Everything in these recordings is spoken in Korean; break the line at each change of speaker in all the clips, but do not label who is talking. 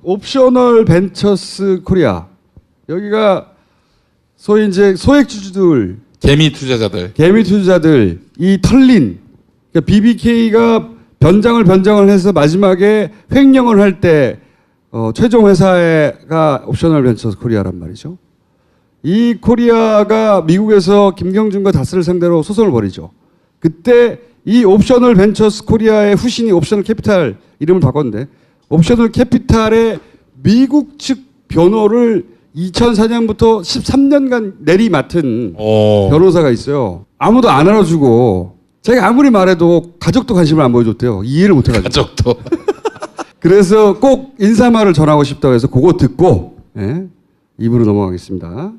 옵셔널 벤처스 코리아 여기가 소위 이제 소액주주들, 개미 투자자들 이 털린 그러니까 BBK가 변장을 해서 마지막에 횡령을 할 때 최종 회사가 옵셔널 벤처스 코리아란 말이죠. 이 코리아가 미국에서 김경준과 다스를 상대로 소송을 벌이죠. 그때 이 옵셔널 벤처스 코리아의 후신이 옵셔널 캐피탈 이름을 바꿨는데 옵셔널 캐피탈의 미국 측 변호를 2004년부터 13년간 내리맡은 변호사가 있어요. 아무도 안 알아주고 자기가 아무리 말해도 가족도 관심을 안 보여줬대요. 이해를 못해가지고.
가족도.
그래서 꼭 인사말을 전하고 싶다고 해서 그거 듣고 입으로 넘어가겠습니다.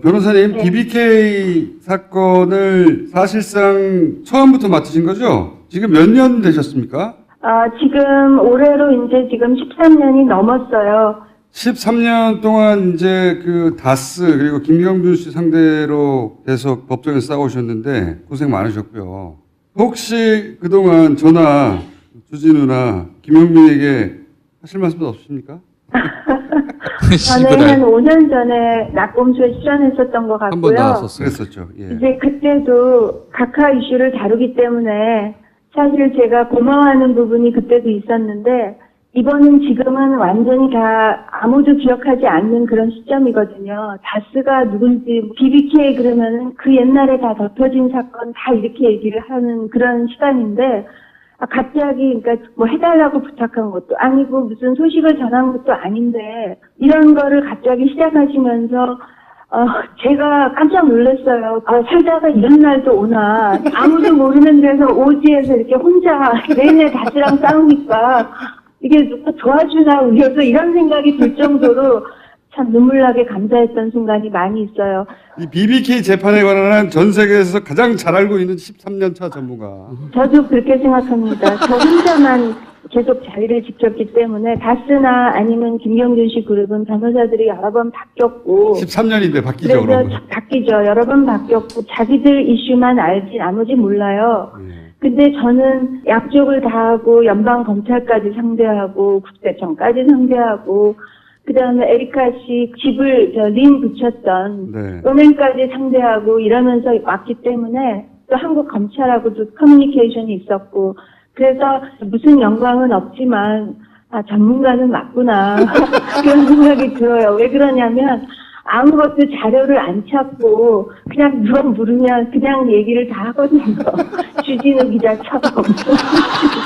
변호사님, BBK 사건을 사실상 처음부터 맡으신 거죠? 지금 몇 년 되셨습니까?
지금 올해로 이제 지금 13년이 넘었어요.
13년 동안 이제 그 다스 그리고 김경준 씨 상대로 계속 법정에 싸우셨는데 고생 많으셨고요. 혹시 그동안 저나 주진우나 김용민에게 하실 말씀도 없으십니까?
저는 한 5년 전에 낙검수에 출연했었던 것 같고요.
한 번 나왔었어요. 그랬었죠. 예.
이제 그때도 각하 이슈를 다루기 때문에 사실 제가 고마워하는 부분이 그때도 있었는데 이번은 지금은 완전히 다 아무도 기억하지 않는 그런 시점이거든요. 다스가 누군지 BBK 그러면은 그 옛날에 다 덮여진 사건 다 이렇게 얘기를 하는 그런 시간인데 갑자기 그러니까 뭐 해달라고 부탁한 것도 아니고 무슨 소식을 전한 것도 아닌데 이런 거를 갑자기 시작하시면서 제가 깜짝 놀랐어요. 살다가 이런 날도 오나 아무도 모르는 데서 오지에서 이렇게 혼자 내내 다스랑 싸우니까 이게 누가 도와주나 우려서 이런 생각이 들 정도로 참 눈물나게 감사했던 순간이 많이 있어요.
이 BBK 재판에 관한 전 세계에서 가장 잘 알고 있는 13년 차 전문가.
저도 그렇게 생각합니다. 저 혼자만 계속 자리를 지켰기 때문에 다스나 아니면 김경준 씨 그룹은 변호사들이 여러 번 바뀌었고
13년인데 바뀌죠.
그래서
그러면.
바뀌죠. 여러 번 바뀌었고 자기들 이슈만 알지 나머지 몰라요. 근데 저는 약족을 다 하고 연방검찰까지 상대하고 국세청까지 상대하고 그다음에 에리카 씨 집을 린 붙였던 은행까지 상대하고 이러면서 왔기 때문에 또 한국 검찰하고도 커뮤니케이션이 있었고 그래서 무슨 영광은 없지만 전문가는 맞구나 그런 생각이 들어요. 왜 그러냐면 아무것도 자료를 안 찾고 그냥 누가 물으면 그냥 얘기를 다 하거든요. 주진우 기자처럼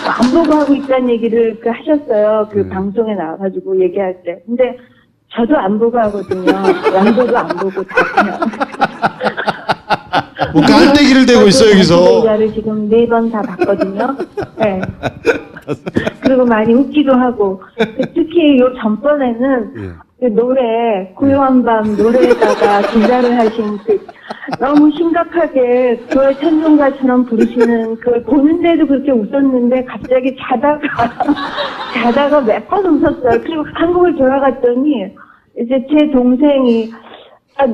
안 보고 하고 있다는 얘기를 하셨어요. 그 방송에 나와가지고 얘기할 때. 근데 저도 안 보고 하거든요. 양보도 안 보고 다 그냥.
뭐 깔때기를 대고 있어 여기서.
기자를 지금 4번 다 봤거든요. 네. 그리고 많이 웃기도 하고 특히 요 전번에는 그 노래 고요한 밤 노래에다가 기자를 하신 그 너무 심각하게 교회 찬송가처럼 부르시는 그걸 보는데도 그렇게 웃었는데 갑자기 자다가 몇 번 웃었어요. 그리고 한국을 돌아갔더니 이제 제 동생이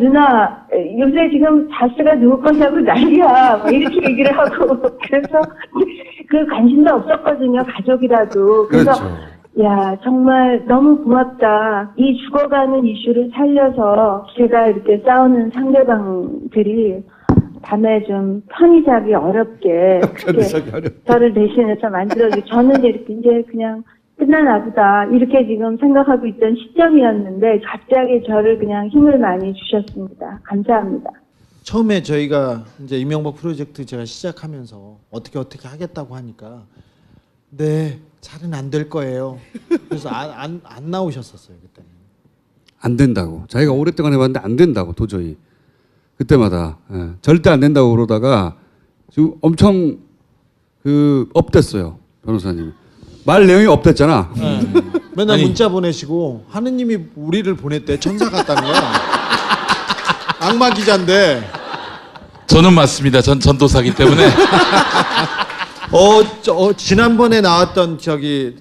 누나 요새 지금 다스가 누구 거냐고 난리야 막 이렇게 얘기를 하고 그래서 그 관심도 없었거든요. 가족이라도. 그래서 야 정말 너무 고맙다. 이 죽어가는 이슈를 살려서 제가 이렇게 싸우는 상대방들이 밤에 좀 편히 자기 어렵게 저를 대신해서 만들어주고 저는 이제 그냥 끝나나 보다 이렇게 지금 생각하고 있던 시점이었는데 갑자기 저를 그냥 힘을 많이 주셨습니다. 감사합니다.
처음에 저희가 이제 이명박 프로젝트 제가 시작하면서 어떻게 하겠다고 하니까 네 잘은 안 될 거예요. 그래서 안 나오셨었어요 그때는.
안 된다고. 자기가 오랫동안 해봤는데 안 된다고 도저히. 그때마다 절대 안 된다고 그러다가 지금 엄청 업됐어요 변호사님. 말 내용이 업됐잖아.
맨날 문자 보내시고 하느님이 우리를 보냈대. 천사 같다는 거야. 악마 기자인데.
저는 맞습니다. 전 전도사기 때문에.
지난번에 나왔던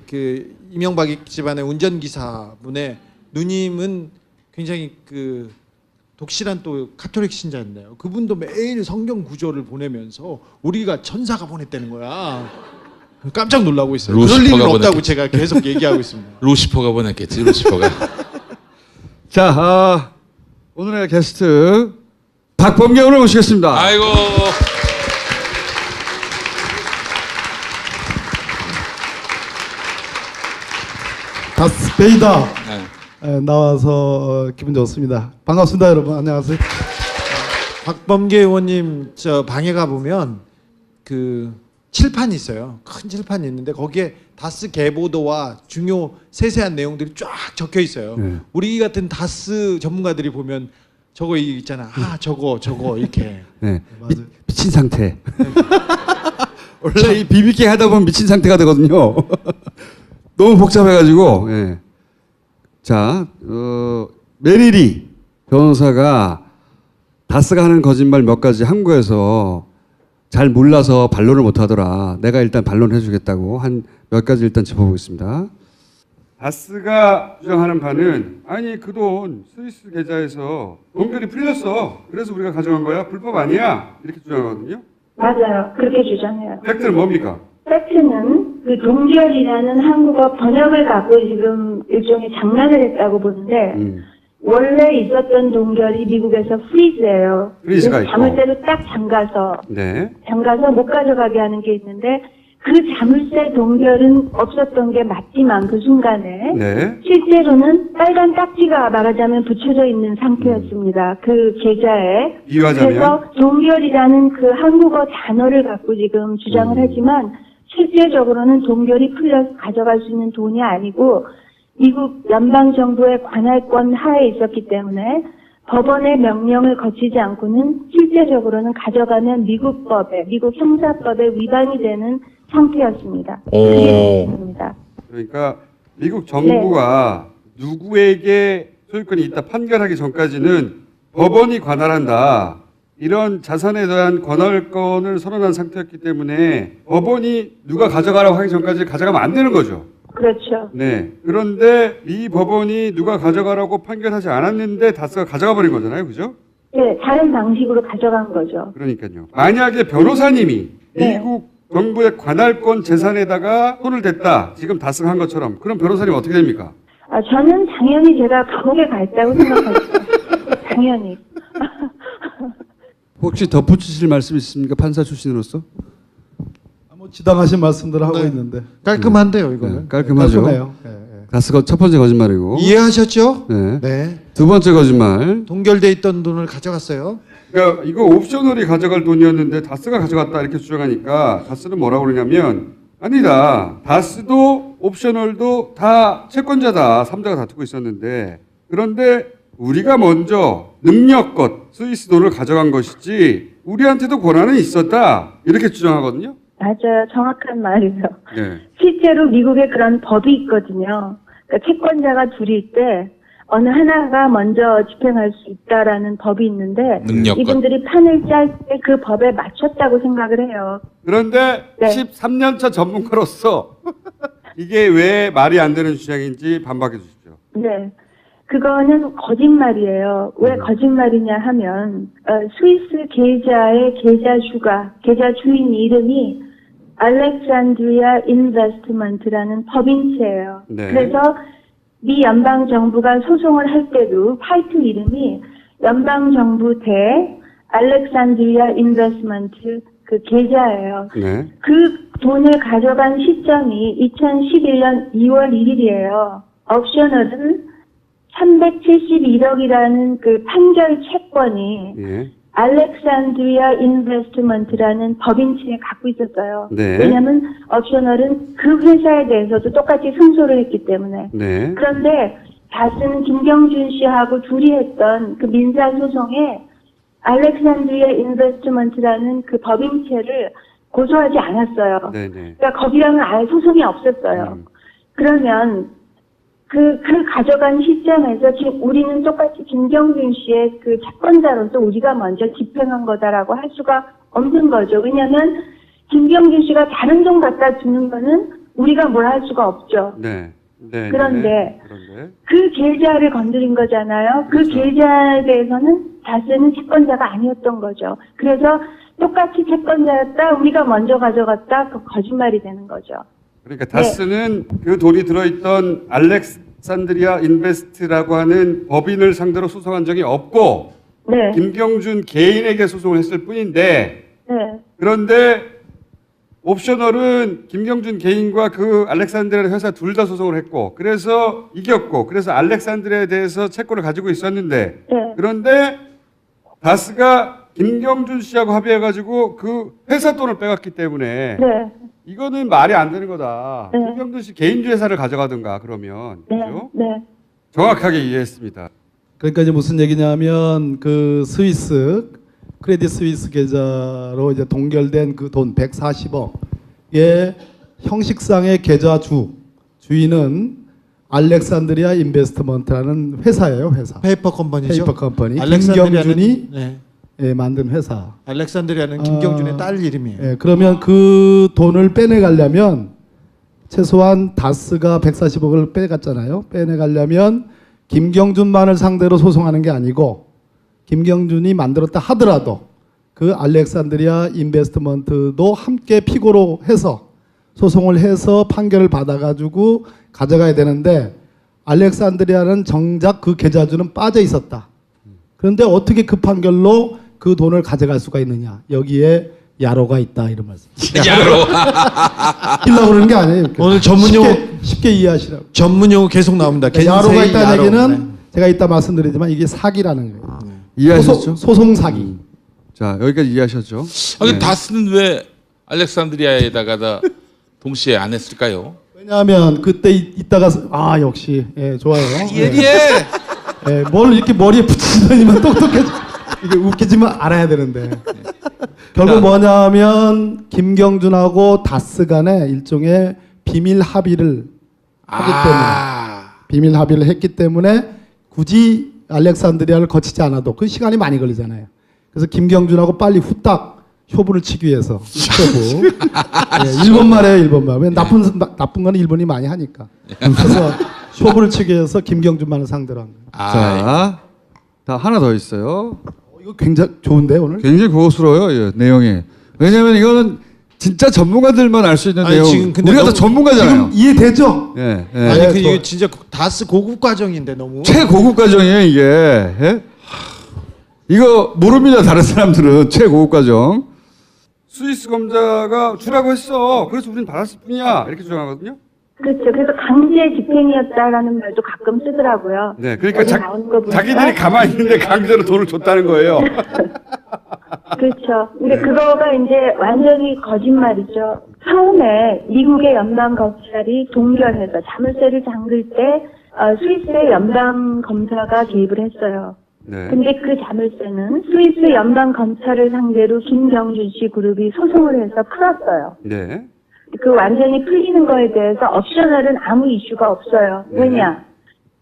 그 이명박 집안의 운전기사분의 누님은 굉장히 그 독실한 또 카톨릭 신자인데요. 그분도 매일 성경 구절을 보내면서 우리가 천사가 보냈다는 거야. 깜짝 놀라고 있어요.
루시퍼가
그럴 일은 없다고
보냈겠지.
제가 계속 얘기하고 있습니다.
루시퍼가 보냈겠지. 루시퍼가.
자, 오늘의 게스트 박범계 의원을 모시겠습니다.
아이고.
다스베이다
네.
나와서 기분 좋습니다. 반갑습니다, 여러분. 안녕하세요.
박범계 의원님 저 방에 가 보면 그 칠판이 있어요. 큰 칠판이 있는데 거기에 다스 개보도와 중요 세세한 내용들이 쫙 적혀 있어요.
네.
우리 같은 다스 전문가들이 보면 저거 있잖아. 아 저거 이렇게.
네.
맞아요.
미친 상태. 원래 이 BBK 하다 보면 미친 상태가 되거든요. 너무 복잡해가지고. 예. 자, 메리리 변호사가 다스가 하는 거짓말 몇 가지 한국에서 잘 몰라서 반론을 못하더라. 내가 일단 반론해주겠다고 한 몇 가지 일단 짚어보겠습니다. 다스가 주장하는 바는 아니 그 돈 스위스 계좌에서 동결이 풀렸어. 그래서 우리가 가져간 거야. 불법 아니야. 이렇게 주장하거든요.
맞아요. 그렇게 주장해요.
팩트는 뭡니까?
팩트는 그 동결이라는 한국어 번역을 갖고 지금 일종의 장난을 했다고 보는데 원래 있었던 동결이 미국에서 프리즈예요.
프리즈가 있고.
자물쇠로 딱 잠가서 못 가져가게 하는 게 있는데 그 자물쇠 동결은 없었던 게 맞지만 그 순간에
네.
실제로는 빨간 딱지가 말하자면 붙여져 있는 상태였습니다. 그 계좌에.
비유하자면
그래서 동결이라는 그 한국어 단어를 갖고 지금 주장을 하지만 실제적으로는 동결이 풀려서 가져갈 수 있는 돈이 아니고 미국 연방정부의 관할권 하에 있었기 때문에 법원의 명령을 거치지 않고는 실제적으로는 가져가면 미국 형사법에 위반이 되는 상태였습니다. 그게 맞습니다.
그러니까 미국 정부가 누구에게 소유권이 있다 판결하기 전까지는 법원이 관할한다. 이런 자산에 대한 관할권을 선언한 상태였기 때문에 법원이 누가 가져가라고 하기 전까지 가져가면 안 되는 거죠.
그렇죠.
네. 그런데 이 법원이 누가 가져가라고 판결하지 않았는데 다스가 가져가 버린 거잖아요. 그죠?
네, 다른 방식으로 가져간 거죠.
그러니까요. 만약에 변호사님이
네.
미국 정부의 관할권 재산에다가 손을 댔다. 지금 다스가 한 것처럼. 그럼 변호사님 어떻게 됩니까?
저는 당연히 제가 감옥에 가 있다고 생각합니다. 당연히.
혹시 덧붙이실 말씀 있습니까? 판사 출신으로서?
뭐 지당하신 말씀들을 하고
네.
있는데
깔끔한데요 이거는.
네, 깔끔하죠.
깔끔해요. 예, 예.
다스가 첫 번째 거짓말이고.
이해하셨죠?
네.
네.
두 번째 거짓말.
동결돼 있던 돈을 가져갔어요.
그러니까 이거 옵셔널이 가져갈 돈이었는데 다스가 가져갔다 이렇게 주장하니까 다스는 뭐라고 그러냐면 아니다. 다스도 옵셔널도 다 채권자다. 3자가 다투고 있었는데 그런데 우리가 먼저 능력껏 스위스 돈을 가져간 것이지 우리한테도 권한은 있었다. 이렇게 주장하거든요.
맞아요. 정확한 말이에요.
네.
실제로 미국에 그런 법이 있거든요. 그러니까 채권자가 둘일 때 어느 하나가 먼저 집행할 수 있다라는 법이 있는데
능력껏.
이분들이 판을 짤 때 그 법에 맞췄다고 생각을 해요.
그런데
네.
13년차 전문가로서 이게 왜 말이 안 되는 주장인지 반박해 주십시오.
네. 그거는 거짓말이에요. 왜 거짓말이냐 하면 스위스 계좌의 계좌 주인 이름이 알렉산드리아 인베스트먼트라는 법인체예요.
네.
그래서 미 연방 정부가 소송을 할 때도 화이트 이름이 연방 정부 대 알렉산드리아 인베스트먼트 그 계좌예요.
네.
그 돈을 가져간 시점이 2011년 2월 1일이에요. 옵셔널은 371억이라는 그 판결 채권이
예.
알렉산드리아 인베스트먼트라는 법인체에 갖고 있었어요.
네.
왜냐하면 옵셔널은 그 회사에 대해서도 똑같이 승소를 했기 때문에.
네.
그런데 다스는 김경준 씨하고 둘이 했던 그 민사소송에 알렉산드리아 인베스트먼트라는 그 법인체를 고소하지 않았어요.
네네.
그러니까 거기랑은 아예 소송이 없었어요. 그러면 그 가져간 시점에서 지금 우리는 똑같이 김경준 씨의 그 채권자로서 우리가 먼저 집행한 거다라고 할 수가 없는 거죠. 왜냐하면 김경준 씨가 다른 돈 갖다 주는 거는 우리가 뭘 할 수가 없죠.
네. 네.
그런데
그런데
그 계좌를 건드린 거잖아요. 그
그렇죠.
계좌에 대해서는 다스는 채권자가 아니었던 거죠. 그래서 똑같이 채권자였다. 우리가 먼저 가져갔다. 그 거짓말이 되는 거죠.
그러니까 다스는 그 돈이 들어있던 알렉산드리아 인베스트라고 하는 법인을 상대로 소송한 적이 없고
네.
김경준 개인에게 소송을 했을 뿐인데
네.
그런데 옵셔널은 김경준 개인과 그 알렉산드리아 회사 둘 다 소송을 했고 그래서 이겼고 그래서 알렉산드리아에 대해서 채권을 가지고 있었는데
네.
그런데 다스가 김경준 씨하고 합의해가지고 그 회사 돈을 빼갔기 때문에
네.
이거는 말이 안 되는 거다.
네.
김경준 씨 개인주 회사를 가져가든가 그러면
네.
그죠?
네.
정확하게 이해했습니다.
그러니까 이제 무슨 얘기냐면 그 스위스 크레딧 스위스 계좌로 이제 동결된 그 돈 140억의 형식상의 계좌 주인은 알렉산드리아 인베스트먼트라는 회사예요, 회사.
페이퍼 컴퍼니죠.
페이퍼 컴퍼니.
알렉산드리아는-
김경준이
네.
예, 만든 회사.
알렉산드리아는 김경준의 딸 이름이에요.
예, 그러면 그 돈을 빼내가려면 최소한 다스가 140억을 빼갔잖아요. 빼내가려면 김경준만을 상대로 소송하는 게 아니고 김경준이 만들었다 하더라도 그 알렉산드리아 인베스트먼트도 함께 피고로 해서 소송을 해서 판결을 받아가지고 가져가야 되는데 알렉산드리아는 정작 그 계좌주는 빠져 있었다. 그런데 어떻게 그 판결로 그 돈을 가져갈 수가 있느냐. 여기에 야로가 있다 이런 말씀.
야로.
하려고 그러는 게 아니에요. 이렇게.
오늘 전문용어
쉽게 이해하시라고.
전문 용어 계속 나옵니다.
야로가
겐세이
있다는
야로.
얘기는
네.
제가 이따 말씀드리지만 이게 사기라는 거예요.
이해하셨죠?
소송 사기.
자 여기까지 이해하셨죠?
아,
네.
다스는 왜 알렉산드리아에다가 동시에 안 했을까요?
왜냐하면 그때 있다가 역시 예, 좋아요.
예리해.
예, 뭘 이렇게 머리에 붙이더니만 똑똑해져. 이게 웃기지만 알아야 되는데. 결국 뭐냐면 김경준하고 다스 간에 일종의 비밀 합의를 하기 때문에 비밀 합의를 했기 때문에 굳이 알렉산드리아를 거치지 않아도 그 시간이 많이 걸리잖아요. 그래서 김경준하고 빨리 후딱 효부를 치기 위해서 효부. 예, 일본말이에요, 일본말. 왜 나쁜 거는 일본이 많이 하니까. 그래서 효부를 치기 위해서 김경준만을 상대로 한 거예요.
자, 다 하나 더 있어요.
이거 굉장히 좋은데 오늘?
굉장히 고급스러워요, 예, 내용이. 왜냐하면 이거는 진짜 전문가들만 알 수 있는
아니,
내용.
지금 근데
우리가 다
너무-
전문가잖아요.
지금 이해되죠?
예, 예.
아니
네,
그
저-
이거 진짜 다스 고급 과정인데 너무.
최고급 과정이에요, 이게. 예? 이거 모릅니다, 다른 사람들은. 최고급 과정. 스위스 검사가 주라고 했어. 그래서 우리는 받았을 뿐이야. 이렇게 주장하거든요.
그렇죠. 그래서 강제 집행이었다라는 말도 가끔 쓰더라고요.
네, 그러니까
여기 나오는 거 보니까.
자기들이 가만히 있는데 강제로 돈을 줬다는 거예요.
그렇죠. 근데 그거가 이제 완전히 거짓말이죠. 처음에 미국의 연방 검찰이 동결해서 자물쇠를 잠글 때 스위스의 연방 검사가 개입을 했어요.
네.
근데 그 자물쇠는 스위스 연방 검찰을 상대로 김경준 씨 그룹이 소송을 해서 풀었어요.
네.
그 완전히 풀리는 거에 대해서 옵셔널은 아무 이슈가 없어요. 왜냐?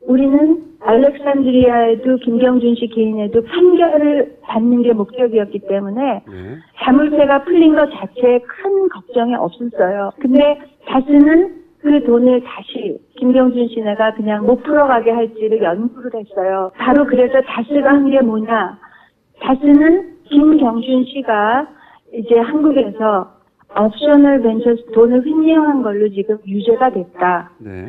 우리는 알렉산드리아에도 김경준 씨 개인에도 판결을 받는 게 목적이었기 때문에
네.
자물쇠가 풀린 것 자체에 큰 걱정이 없었어요. 근데 다스는 그 돈을 다시 김경준 씨네가 그냥 못 풀어가게 할지를 연구를 했어요. 바로 그래서 다스가 한 게 뭐냐? 다스는 김경준 씨가 이제 한국에서 옵셔널 벤처스 돈을 횡령한 걸로 지금 유죄가 됐다.
네.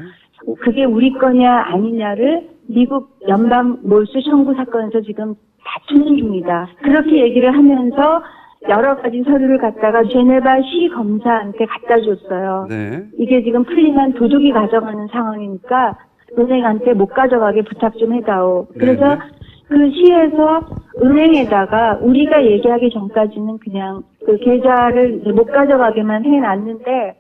그게 우리 거냐 아니냐를 미국 연방 몰수 청구 사건에서 지금 다투는 중이다. 그렇게 얘기를 하면서 여러 가지 서류를 갖다가 제네바 시 검사한테 갖다 줬어요.
네.
이게 지금 풀리면 도둑이 가져가는 상황이니까 은행한테 못 가져가게 부탁 좀 해다오. 그래서
네네.
그 시에서 은행에다가 우리가 얘기하기 전까지는 그냥 그 계좌를 못 가져가게만 해놨는데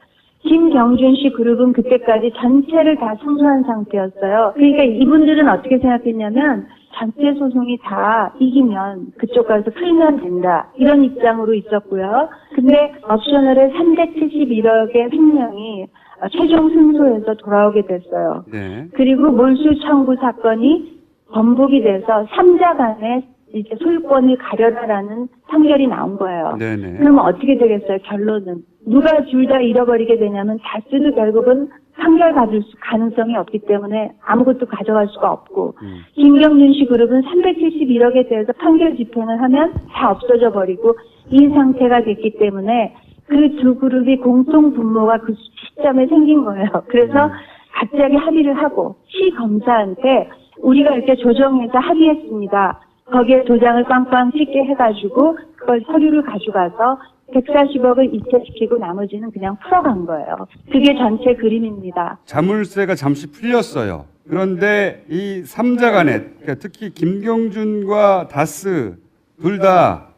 김경준 씨 그룹은 그때까지 전체를 다 승소한 상태였어요. 그러니까 이분들은 어떻게 생각했냐면 전체 소송이 다 이기면 그쪽 가서 풀면 된다. 이런 입장으로 있었고요. 근데 옵셔널의 371억의 횡령이 최종 승소해서 돌아오게 됐어요.
네.
그리고 몰수 청구 사건이 번복이 돼서 3자 간에 이제 소유권을 가려라라는 판결이 나온 거예요.
네네.
그러면 어떻게 되겠어요? 결론은 누가 둘 다 잃어버리게 되냐면 다스도 결국은 판결 받을 가능성이 없기 때문에 아무것도 가져갈 수가 없고 김경준 씨 그룹은 371억에 대해서 판결 집행을 하면 다 없어져 버리고 이 상태가 됐기 때문에 그 두 그룹이 공통 분모가 그 시점에 생긴 거예요. 그래서 갑자기 합의를 하고 시 검사한테 우리가 이렇게 조정해서 합의했습니다. 거기에 도장을 빵빵 찍게 해가지고 그걸 서류를 가져가서 140억을 이체시키고 나머지는 그냥 풀어간 거예요. 그게 전체 그림입니다.
자물쇠가 잠시 풀렸어요. 그런데 이 3자 간에 그러니까 특히 김경준과 다스 둘 다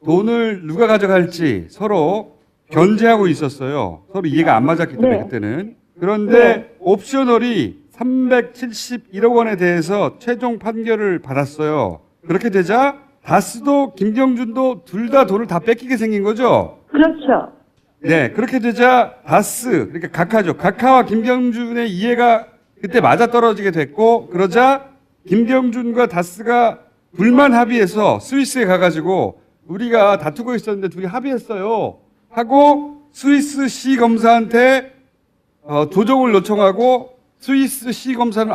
돈을 누가 가져갈지 서로 견제하고 있었어요. 서로 이해가 안 맞았기 때문에
네.
그때는. 그런데
네.
옵셔널이 371억 원에 대해서 최종 판결을 받았어요. 그렇게 되자 다스도 김경준도 둘 다 돈을 다 뺏기게 생긴 거죠.
그렇죠.
네, 그렇게 되자 다스, 그러니까 각하죠. 각하와 김경준의 이해가 그때 맞아떨어지게 됐고, 그러자 김경준과 다스가 불만 합의해서 스위스에 가가지고 우리가 다투고 있었는데 둘이 합의했어요. 하고 스위스 시 검사한테 조정을 요청하고 스위스 시 검사는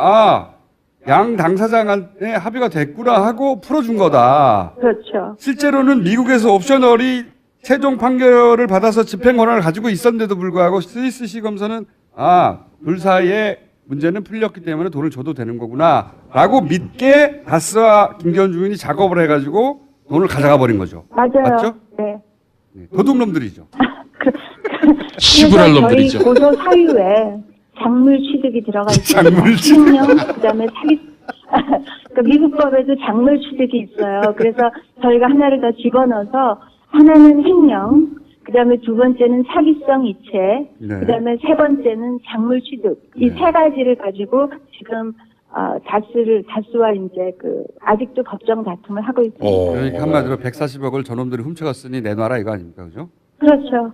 양 당사자간에 합의가 됐구나 하고 풀어준 거다.
그렇죠.
실제로는 미국에서 옵셔널이 최종 판결을 받아서 집행 권한을 가지고 있었는데도 불구하고 스위스 시 검사는 둘 사이에 문제는 풀렸기 때문에 돈을 줘도 되는 거구나 라고 믿게 다스와 김경준이 작업을 해가지고 돈을 가져가 버린 거죠.
맞아요.
맞죠?
네.
네, 도둑놈들이죠.
시부랄 놈들이죠.
저희 고소 사유에 작물 취득이 들어가 있어요.
작물 취득.
횡령, 그다음에 사기. 그러니까 미국 법에도 작물 취득이 있어요. 그래서 저희가 하나를 더 집어넣어서 하나는 횡령, 그다음에 두 번째는 사기성 이체,
네.
그다음에 세 번째는 작물 취득. 이 세 가지를 가지고 지금 다스와 이제 아직도 법정 다툼을 하고 있습니다.
그러니까 한마디로 140억을 저놈들이 훔쳐갔으니 내놔라 이거 아닙니까, 그죠?
그렇죠.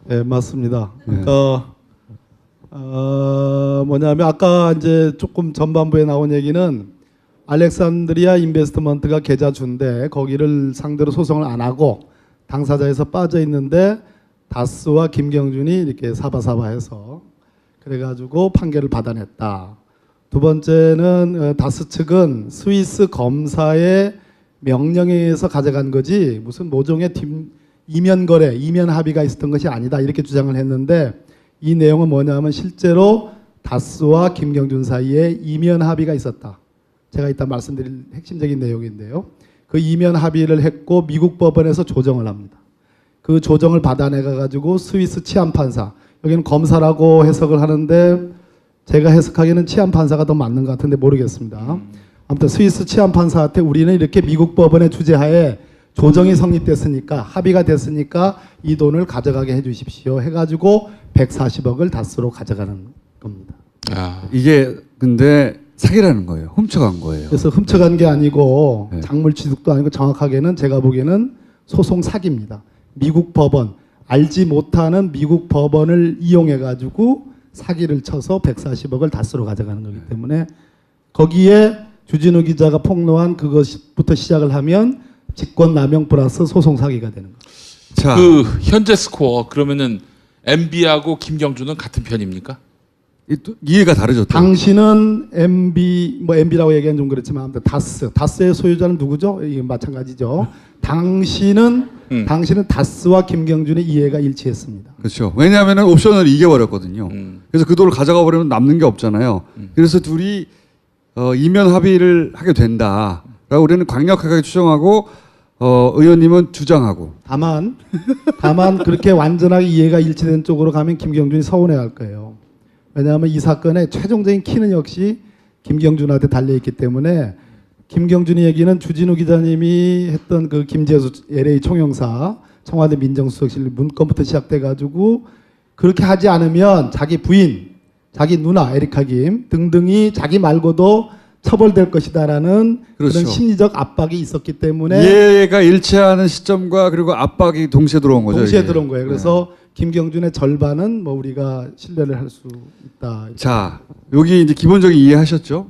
네, 맞습니다. 그러니까 뭐냐면 아까 이제 조금 전반부에 나온 얘기는 알렉산드리아 인베스트먼트가 계좌 준데 거기를 상대로 소송을 안 하고 당사자에서 빠져 있는데 다스와 김경준이 이렇게 사바사바해서 그래가지고 판결을 받아냈다. 두 번째는 다스 측은 스위스 검사의 명령에 의해서 가져간 거지 무슨 모종의 이면 거래, 이면 합의가 있었던 것이 아니다 이렇게 주장을 했는데 이 내용은 뭐냐면 실제로 다스와 김경준 사이에 이면 합의가 있었다. 제가 이따 말씀드릴 핵심적인 내용인데요. 그 이면 합의를 했고 미국 법원에서 조정을 합니다. 그 조정을 받아내가 가지고 스위스 치안판사, 여기는 검사라고 해석을 하는데 제가 해석하기에는 치안판사가 더 맞는 것 같은데 모르겠습니다. 아무튼 스위스 치안판사한테 우리는 이렇게 미국 법원의 주재하에 조정이 성립됐으니까 합의가 됐으니까 이 돈을 가져가게 해주십시오 해가지고 140억을 다스로 가져가는 겁니다.
이게 근데 사기라는 거예요. 훔쳐간 거예요.
그래서 훔쳐간 게 아니고
네.
작물 취득도 아니고 정확하게는 제가 보기에는 소송 사기입니다. 미국 법원, 알지 못하는 미국 법원을 이용해 가지고 사기를 쳐서 140억을 다스로 가져가는 거기 때문에 거기에 주진우 기자가 폭로한 그것부터 시작을 하면 직권남용 플러스 소송 사기가 되는 거예요.
자,
그 현재 스코어 그러면은 MB하고 김경준은 같은 편입니까?
이해가 다르죠. 또.
당신은 MB라고 얘기하면 좀 그렇지만 아무튼 다스의 소유자는 누구죠? 이게 마찬가지죠. 당신은 다스와 김경준의 이해가 일치했습니다.
그렇죠. 왜냐하면 옵션을 이겨버렸거든요. 그래서 그 돈을 가져가 버리면 남는 게 없잖아요. 그래서 둘이 이면 합의를 하게 된다라고 우리는 강력하게 추정하고 의원님은 주장하고.
다만 그렇게 완전하게 이해가 일치된 쪽으로 가면 김경준이 서운해할 거예요. 왜냐하면 이 사건의 최종적인 키는 역시 김경준한테 달려있기 때문에 김경준이 얘기는 주진우 기자님이 했던 그 김재수 LA 총영사 청와대 민정수석실 문건부터 시작돼가지고 그렇게 하지 않으면 자기 부인, 자기 누나 에리카 김 등등이 자기 말고도 처벌될 것이다라는
그렇죠.
그런 심리적 압박이 있었기 때문에
이해가 일치하는 시점과 그리고 압박이 동시에 들어온 거죠.
동시에
이게.
들어온 거예요. 그래서 김경준의 절반은 뭐 우리가 신뢰를 할 수 있다.
자, 여기 이제 기본적인 이해하셨죠?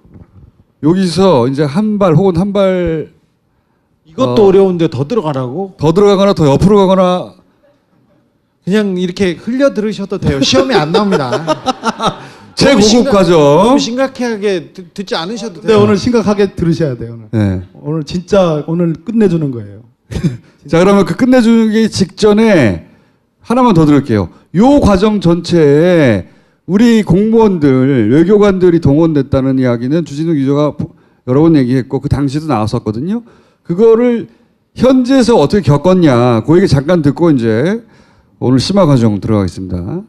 여기서 이제 한 발 혹은 한 발
이것도 어려운데 더 들어가라고?
더 들어가거나 더 옆으로 가거나
그냥 이렇게 흘려 들으셔도 돼요. 시험에 안 나옵니다.
최고급 과정.
너무 심각하게 듣지 않으셔도
근데
돼요.
오늘 심각하게 들으셔야 돼요. 오늘.
네.
오늘 진짜 오늘 끝내주는 거예요.
자, 그러면 그 끝내주기 직전에 하나만 더 들을게요. 요 과정 전체에 우리 공무원들, 외교관들이 동원됐다는 이야기는 주진우 기자가 여러 번 얘기했고 그 당시도 나왔었거든요. 그거를 현지에서 어떻게 겪었냐, 그 얘기 잠깐 듣고 이제 오늘 심화 과정 들어가겠습니다.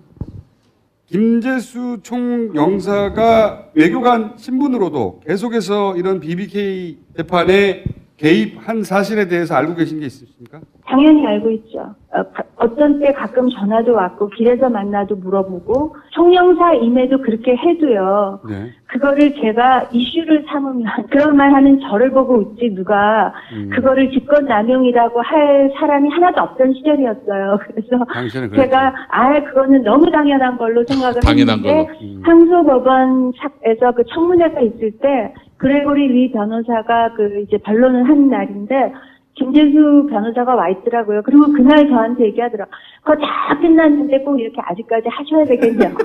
김재수 총영사가 외교관 신분으로도 계속해서 이런 BBK 재판에 개입한 사실에 대해서 알고 계신 게 있으십니까?
당연히 알고 있죠. 어떤 때 가끔 전화도 왔고 길에서 만나도 물어보고 총영사임에도 그렇게 해도요.
네.
그거를 제가 이슈를 삼으면 그런 말 하는 저를 보고 웃지 누가 그거를 직권남용이라고 할 사람이 하나도 없던 시절이었어요. 그래서
당신은 그랬죠.
제가 그거는 너무 당연한 걸로 생각을
당연한
했는데 상소법원에서 그 청문회가 있을 때 그레고리 리 변호사가 이제 변론을 한 날인데 김재수 변호사가 와 있더라고요. 그리고 그날 저한테 얘기하더라고요. 그거 다 끝났는데 꼭 이렇게 아직까지 하셔야 되겠냐고.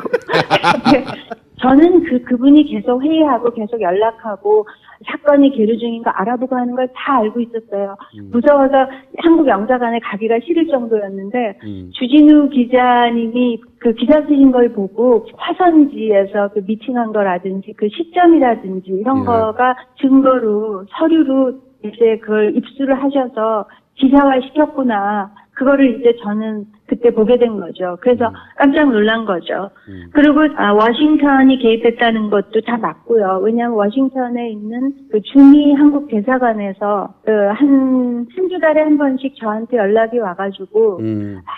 저는 그분이 계속 회의하고 계속 연락하고 사건이 계류 중인 거 알아보고 하는 걸 다 알고 있었어요. 무서워서 한국 영사관에 가기가 싫을 정도였는데 주진우 기자님이 그 기사 쓰신 걸 보고 화선지에서 그 미팅한 거라든지 그 시점이라든지 이런
예.
거가 증거로 서류로 이제 그걸 입수를 하셔서 기사화 시켰구나. 그거를 이제 저는 그때 보게 된 거죠. 그래서 깜짝 놀란 거죠. 그리고 워싱턴이 개입했다는 것도 다 맞고요. 왜냐하면 워싱턴에 있는 그 주미 한국 대사관에서 한두 달에 한 번씩 저한테 연락이 와가지고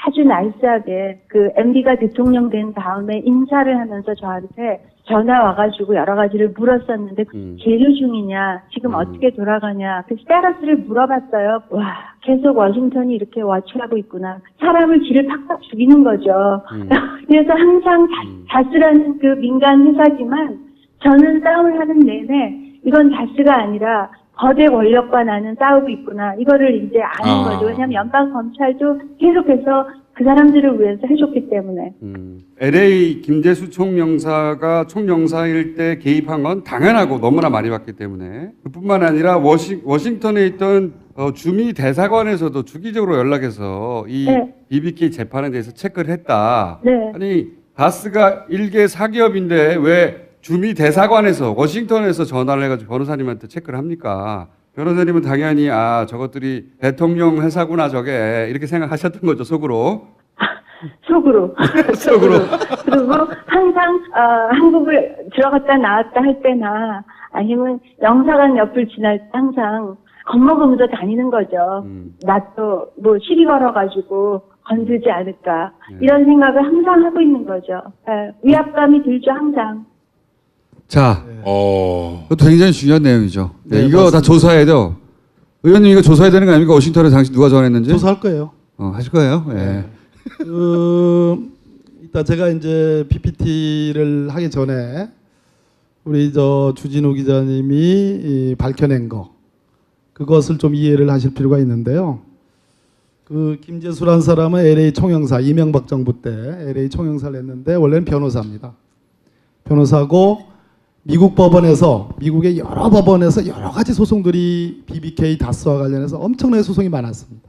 아주 나이스하게 그 MB가 대통령 된 다음에 인사를 하면서 저한테 전화 와가지고 여러 가지를 물었었는데 계류 중이냐, 지금 어떻게 돌아가냐, 그 스테러스를 물어봤어요. 와, 계속 워싱턴이 이렇게 워치하고 있구나. 사람을 지를 팍팍 죽이는 거죠. 그래서 항상 다스라는 그 민간 회사지만 저는 싸움을 하는 내내 이건 다스가 아니라 거대 권력과 나는 싸우고 있구나. 이거를 이제 아는 거죠. 왜냐하면 연방 검찰도 계속해서 그 사람들을 위해서 해줬기 때문에.
LA 김재수 총영사가 총영사일 때 개입한 건 당연하고 너무나 많이 봤기 때문에 그뿐만 아니라 워싱턴에 있던 주미 대사관에서도 주기적으로 연락해서 이
네.
BBK 재판에 대해서 체크를 했다.
네.
아니 다스가 일개 사기업인데 왜 주미 대사관에서 워싱턴에서 전화를 해가지고 변호사님한테 체크를 합니까? 변호사님은 당연히 저것들이 대통령 회사구나 저게 이렇게 생각하셨던 거죠 속으로.
속으로.
속으로.
그리고 항상 한국을 들어갔다 나왔다 할 때나 아니면 영사관 옆을 지날 때 항상 겁먹으면서 다니는 거죠. 나도 뭐 시비 걸어가지고 건들지 않을까 이런 생각을 항상 하고 있는 거죠. 위압감이 들죠 항상.
자, 그것도 굉장히 중요한 내용이죠.
네,
이거
맞습니다.
다 조사해야 돼요. 의원님 이거 조사해야 되는 거 아닙니까? 워싱턴에 당신 누가 전화했는지?
조사할 거예요.
하실 거예요? 예.
이따 제가 이제 PPT를 하기 전에 우리 주진우 기자님이 밝혀낸 거 그것을 좀 이해를 하실 필요가 있는데요. 그 김재수란 사람은 LA 총영사 이명박 정부 때 LA 총영사를 했는데 원래는 변호사입니다. 변호사고 미국 법원에서 미국의 여러 법원에서 여러 가지 소송들이 BBK 다스와 관련해서 엄청나게 소송이 많았습니다.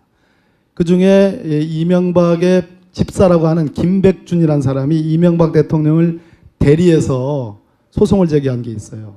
그 중에 이명박의 집사라고 하는 김백준이라는 사람이 이명박 대통령을 대리해서 소송을 제기한 게 있어요.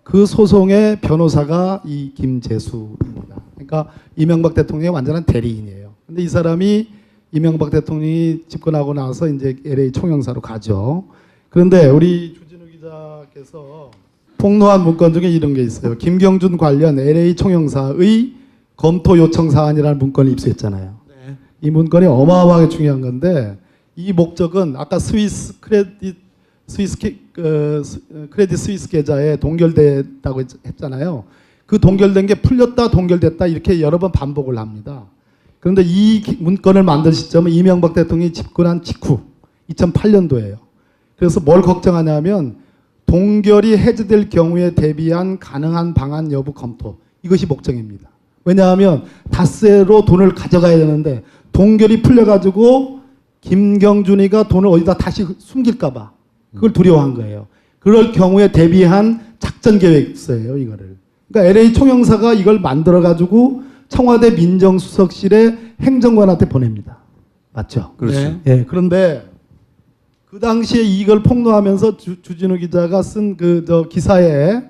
그 소송의 변호사가 이 김재수입니다. 그러니까 이명박 대통령의 완전한 대리인이에요. 근데 이 사람이 이명박 대통령이 집권하고 나서 이제 LA 총영사로 가죠. 그런데 우리 주진우 기자께서 폭로한 문건 중에 이런 게 있어요. 김경준 관련 LA 총영사의 검토 요청 사안이라는 문건을 입수했잖아요.
네.
이 문건이 어마어마하게 중요한 건데 이 목적은 아까 크레딧 스위스 계좌에 동결됐다고 했잖아요. 그 동결된 게 풀렸다 동결됐다 이렇게 여러 번 반복을 합니다. 그런데 이 문건을 만든 시점은 이명박 대통령이 집권한 직후 2008년도예요. 그래서 뭘 걱정하냐면 동결이 해제될 경우에 대비한 가능한 방안 여부 검토 이것이 목적입니다. 왜냐하면 다스로 돈을 가져가야 되는데 동결이 풀려가지고 김경준이가 돈을 어디다 다시 숨길까 봐 그걸 두려워한 거예요. 그럴 경우에 대비한 작전 계획서예요, 이거를. 그러니까 LA 총영사가 이걸 만들어 가지고 청와대 민정수석실에 행정관한테 보냅니다. 맞죠?
그렇죠.
네.
예. 그런데 그 당시에 이걸 폭로하면서 주진우 기자가 쓴 그 기사에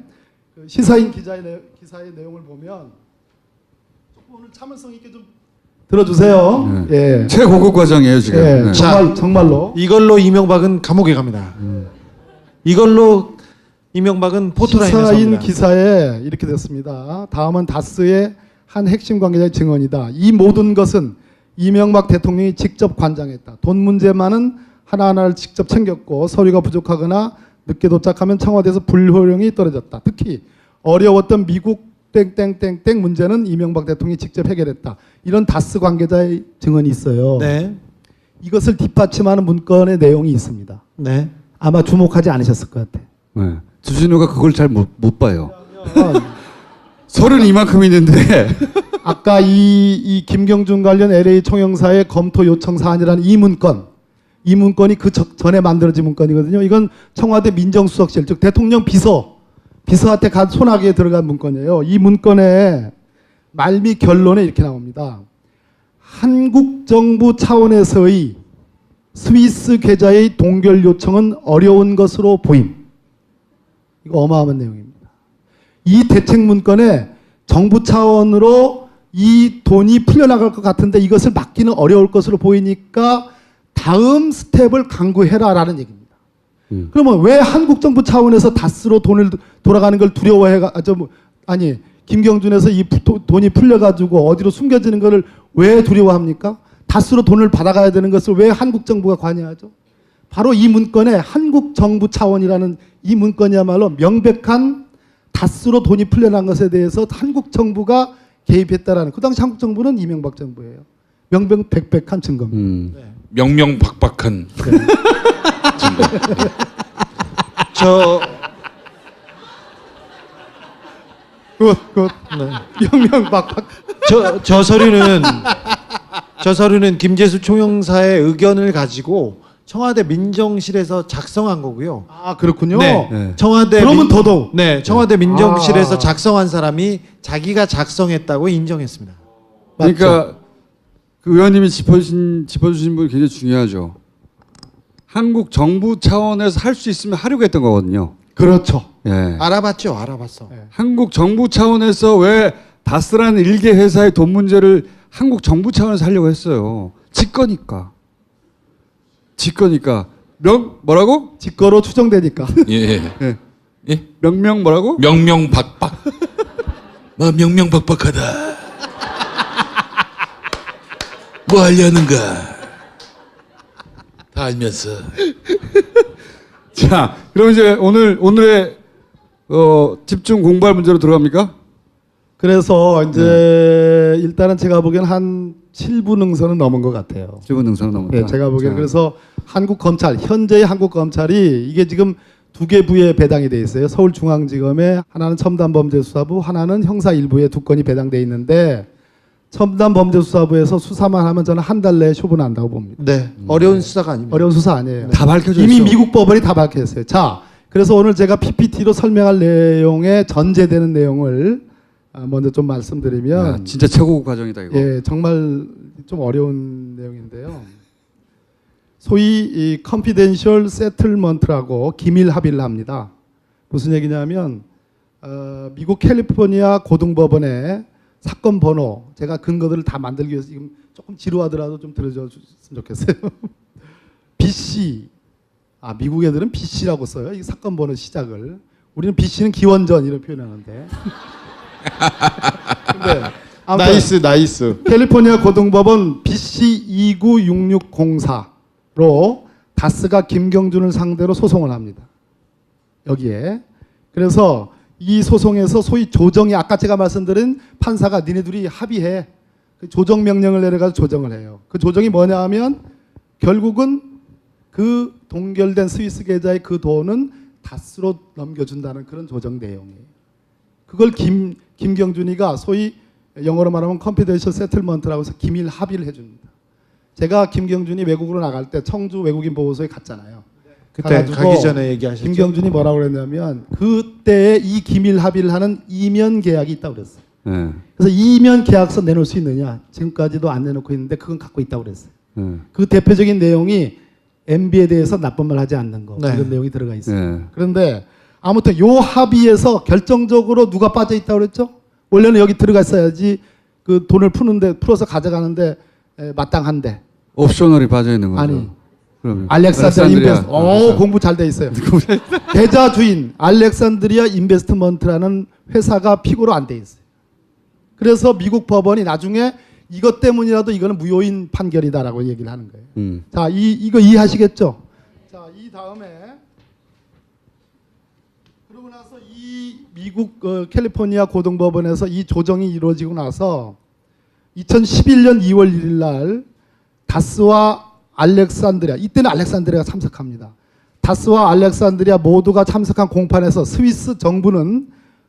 그 시사인 기사의 내용을 보면 조금 오늘 참을성 있게 좀 들어주세요. 예.
최고급 과정이에요 지금.
예.
네.
정말로.
이걸로 이명박은 감옥에 갑니다. 이걸로 이명박은 포토라인에
시사인
섭니다.
기사에 이렇게 됐습니다. 다음은 다스의 한 핵심 관계자의 증언이다. 이 모든 것은 이명박 대통령이 직접 관장했다. 돈 문제만은 하나하나를 직접 챙겼고 서류가 부족하거나 늦게 도착하면 청와대에서 불효령이 떨어졌다. 특히 어려웠던 미국 땡땡땡땡 문제는 이명박 대통령이 직접 해결했다. 이런 다스 관계자의 증언이 있어요.
네.
이것을 뒷받침하는 문건의 내용이 있습니다.
네.
아마 주목하지 않으셨을 것 같아요.
네. 주진우가 그걸 잘 못 봐요.
아,
서른 이만큼 있는데
아까 이 김경준 관련 LA 총영사의 검토 요청 사안이라는 이 문건이 그 전에 만들어진 문건이거든요. 이건 청와대 민정수석실 즉 대통령 비서한테 간 손아귀에 들어간 문건이에요. 이 문건의 말미 결론에 이렇게 나옵니다. 한국 정부 차원에서의 스위스 계좌의 동결 요청은 어려운 것으로 보임. 이거 어마어마한 내용입니다. 이 대책 문건에 정부 차원으로 이 돈이 풀려나갈 것 같은데 이것을 막기는 어려울 것으로 보이니까 다음 스텝을 강구해라라는 얘기입니다. 그러면 왜 한국 정부 차원에서 다스로 돈을 돌아가는 걸 김경준에서 이 돈이 풀려가지고 어디로 숨겨지는 것을 왜 두려워합니까? 다스로 돈을 받아가야 되는 것을 왜 한국 정부가 관여하죠? 바로 이 문건에 한국 정부 차원이라는 이 문건이야말로 명백한 다스로 돈이 풀려난 것에 대해서 한국 정부가 개입했다라는 그 당시 한국 정부는 이명박 정부예요. 명백백한 증거입니다.
명명박박한
저
굿. 명명박박.
저 서류는 김재수 총영사의 의견을 가지고 청와대 민정실에서 작성한 거고요.
아 그렇군요.
네.
네.
청와대
그러면 더더욱.
네, 청와대 민정실에서
아.
작성한 사람이 자기가 작성했다고 인정했습니다.
그러니까 그 의원님이 짚어주신 부분이 굉장히 중요하죠. 한국 정부 차원에서 할 수 있으면 하려고 했던 거거든요.
그렇죠.
예.
알아봤죠.
한국 정부 차원에서 왜 다스라는 일개 회사의 돈 문제를 한국 정부 차원에서 하려고 했어요. 직거니까. 뭐라고?
직거로 추정되니까.
예.
예.
예?
명명 뭐라고?
명명박박. 뭐 명명박박하다. 뭐 하려는가? 다 알면서.
자, 그럼 이제 오늘의 집중 공부할 문제로 들어갑니까?
그래서 이제 일단은 제가 보기엔 한 7분 능선은 넘은 것 같아요.
지분 능선은 넘었다.
네, 제가 보기엔
자,
그래서 한국 검찰 현재의 한국 검찰이 이게 지금 두 개 부에 배당이 돼 있어요. 서울중앙지검에 하나는 첨단범죄수사부, 하나는 형사 1부에 두 건이 배당돼 있는데 첨단범죄수사부에서 수사만 하면 저는 한 달 내에 처분한다고 봅니다.
네. 어려운 수사가 아닙니다.
어려운 수사 아니에요.
다 밝혀져
이미
있어.
미국 법원이 다 밝혔어요. 자, 그래서 오늘 제가 PPT로 설명할 내용에 전제되는 내용을 먼저 좀 말씀드리면
야, 진짜 최고급 과정이다 이거.
예, 정말 좀 어려운 내용인데요. 소위 이 컨피덴셜 세틀먼트라고 기밀 합의를 합니다. 무슨 얘기냐면 미국 캘리포니아 고등법원의 사건 번호 제가 근거들을 다 만들기 위해서 지금 조금 지루하더라도 좀 들어줬으면 좋겠어요. BC 미국 애들은 BC라고 써요. 이 사건 번호 시작을 우리는 BC는 기원전 이런 표현하는데. 근데 아무튼
나이스.
캘리포니아 고등법원 BC 296604로 다스가 김경준을 상대로 소송을 합니다. 여기에. 그래서 이 소송에서 소위 조정이 아까 제가 말씀드린 판사가 니네 둘이 합의해. 그 조정 명령을 내려가서 조정을 해요. 그 조정이 뭐냐 하면 결국은 그 동결된 스위스 계좌의 그 돈은 다스로 넘겨준다는 그런 조정 내용이에요. 그걸 김경준이가 소위 영어로 말하면 컨피덴셜 세틀먼트라고 해서 기밀 합의를 해줍니다. 제가 김경준이 외국으로 나갈 때 청주 외국인 보호소에 갔잖아요.
그때
가가지고
가기 전에 얘기하셨죠.
김경준이 뭐라고 그랬냐면 그때 이 기밀 합의를 하는 이면 계약이 있다고 그랬어요.
예.
그래서 이면 계약서 내놓을 수 있느냐? 지금까지도 안 내놓고 있는데 그건 갖고 있다고 그랬어요.
예.
그 대표적인 내용이 MB에 대해서 나쁜 말 하지 않는 거
네.
이런 내용이 들어가 있어요.
예.
그런데 아무튼 요 합의에서 결정적으로 누가 빠져 있다고 그랬죠? 원래는 여기 들어가 있어야지 그 돈을 풀어서 가져가는데 마땅한데.
옵셔널이 빠져 있는 거죠.
아니.
그러면
알렉산드리아 인베스트.
어,
공부 잘 돼 있어요. 계좌 주인 알렉산드리아 인베스트먼트라는 회사가 피고로 안 돼 있어요. 그래서 미국 법원이 나중에 이것 때문이라도 이거는 무효인 판결이다라고 얘기를 하는 거예요. 자, 이거 이해하시겠죠? 자, 이 다음에 그러고 나서 이 미국 캘리포니아 고등법원에서 이 조정이 이루어지고 나서 2011년 2월 1일 날 다스와 알렉산드리아, 이때는 알렉산드리아가 참석합니다. 다스와 알렉산드리아 모두가 참석한 공판에서 스위스 정부는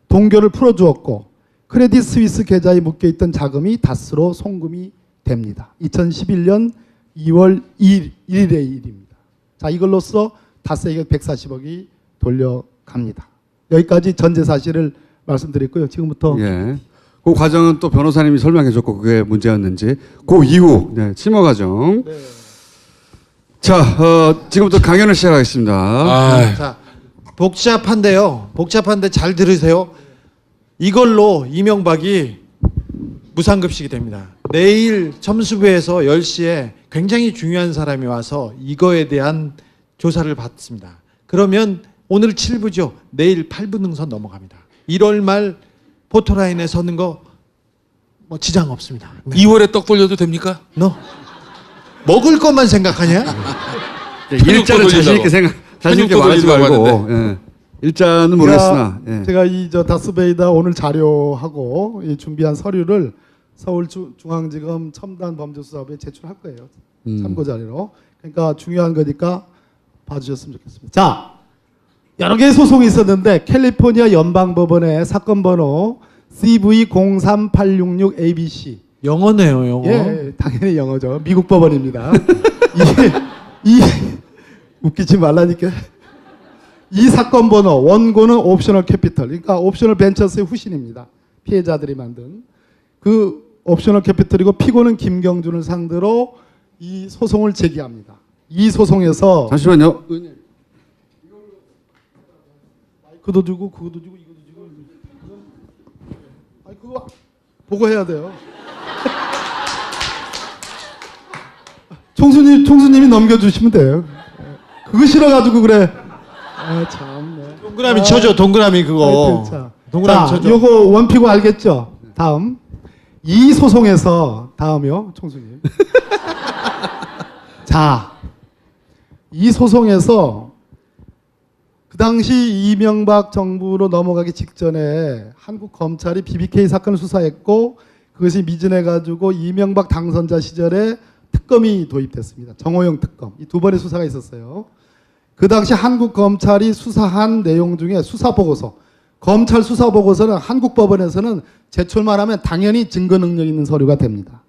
동결을 풀어주었고 크레딧 스위스 계좌에 묶여있던 자금이 다스로 송금이 됩니다. 2011년 2월 1일의 일입니다. 자, 이걸로써 다스에게 140억이 돌려갑니다. 여기까지 전제 사실을 말씀드렸고요. 지금부터
예. 그 과정은 또 변호사님이 설명해 줬고 그게 문제였는지 그 이후 네, 심화 과정.
네.
자, 지금부터 강연을 시작하겠습니다.
아,
자, 복잡한데요. 복잡한데 잘 들으세요. 이걸로 이명박이 무상급식이 됩니다. 내일 첨수부에서 10시에 굉장히 중요한 사람이 와서 이거에 대한 조사를 받습니다. 그러면 오늘 7부죠. 내일 8부 능선 넘어갑니다. 1월 말 포토라인에 서는 거 뭐 지장 없습니다. 네.
2월에 떡 돌려도 됩니까?
너 먹을 것만 생각하냐?
일자는 자신 있게 자신 있게 말하지
돌리려고
말고 예. 일자는 모르겠으나 예.
제가 이 다스베이다 오늘 자료하고 이 준비한 서류를 서울중앙지검 첨단범죄수사부에 제출할 거예요. 참고 자료로. 그러니까 중요한 거니까 봐주셨으면 좋겠습니다. 자, 여러 개의 소송이 있었는데 캘리포니아 연방법원의 사건 번호 CV03866ABC.
영어네요, 영어.
예, 당연히 영어죠. 미국 법원입니다. 웃기지 말라니까. 이 사건 번호 원고는 옵셔널 캐피털, 그러니까 옵셔널 벤처스의 후신입니다. 피해자들이 만든 그 옵셔널 캐피털이고 피고는 김경준을 상대로 이 소송을 제기합니다. 이 소송에서
잠시만요.
마이크도 주고 그것도 주고 이것도 주고 아니 그거 보고 해야 돼요. 총수님이 넘겨주시면 돼요. 그거 싫어가지고 그래. 아 참네.
동그라미 쳐줘, 동그라미 그거.
자,
동그라미 쳐줘.
요거 원피고 알겠죠? 다음 이 소송에서 다음이요, 총수님. 자, 이 소송에서 그 당시 이명박 정부로 넘어가기 직전에 한국 검찰이 BBK 사건을 수사했고 그것이 미진해가지고 이명박 당선자 시절에 특검이 도입됐습니다. 정호영 특검. 이 두 번의 수사가 있었어요. 그 당시 한국 검찰이 수사한 내용 중에 수사보고서, 검찰 수사보고서는 한국 법원에서는 제출만 하면 당연히 증거 능력 있는 서류가 됩니다.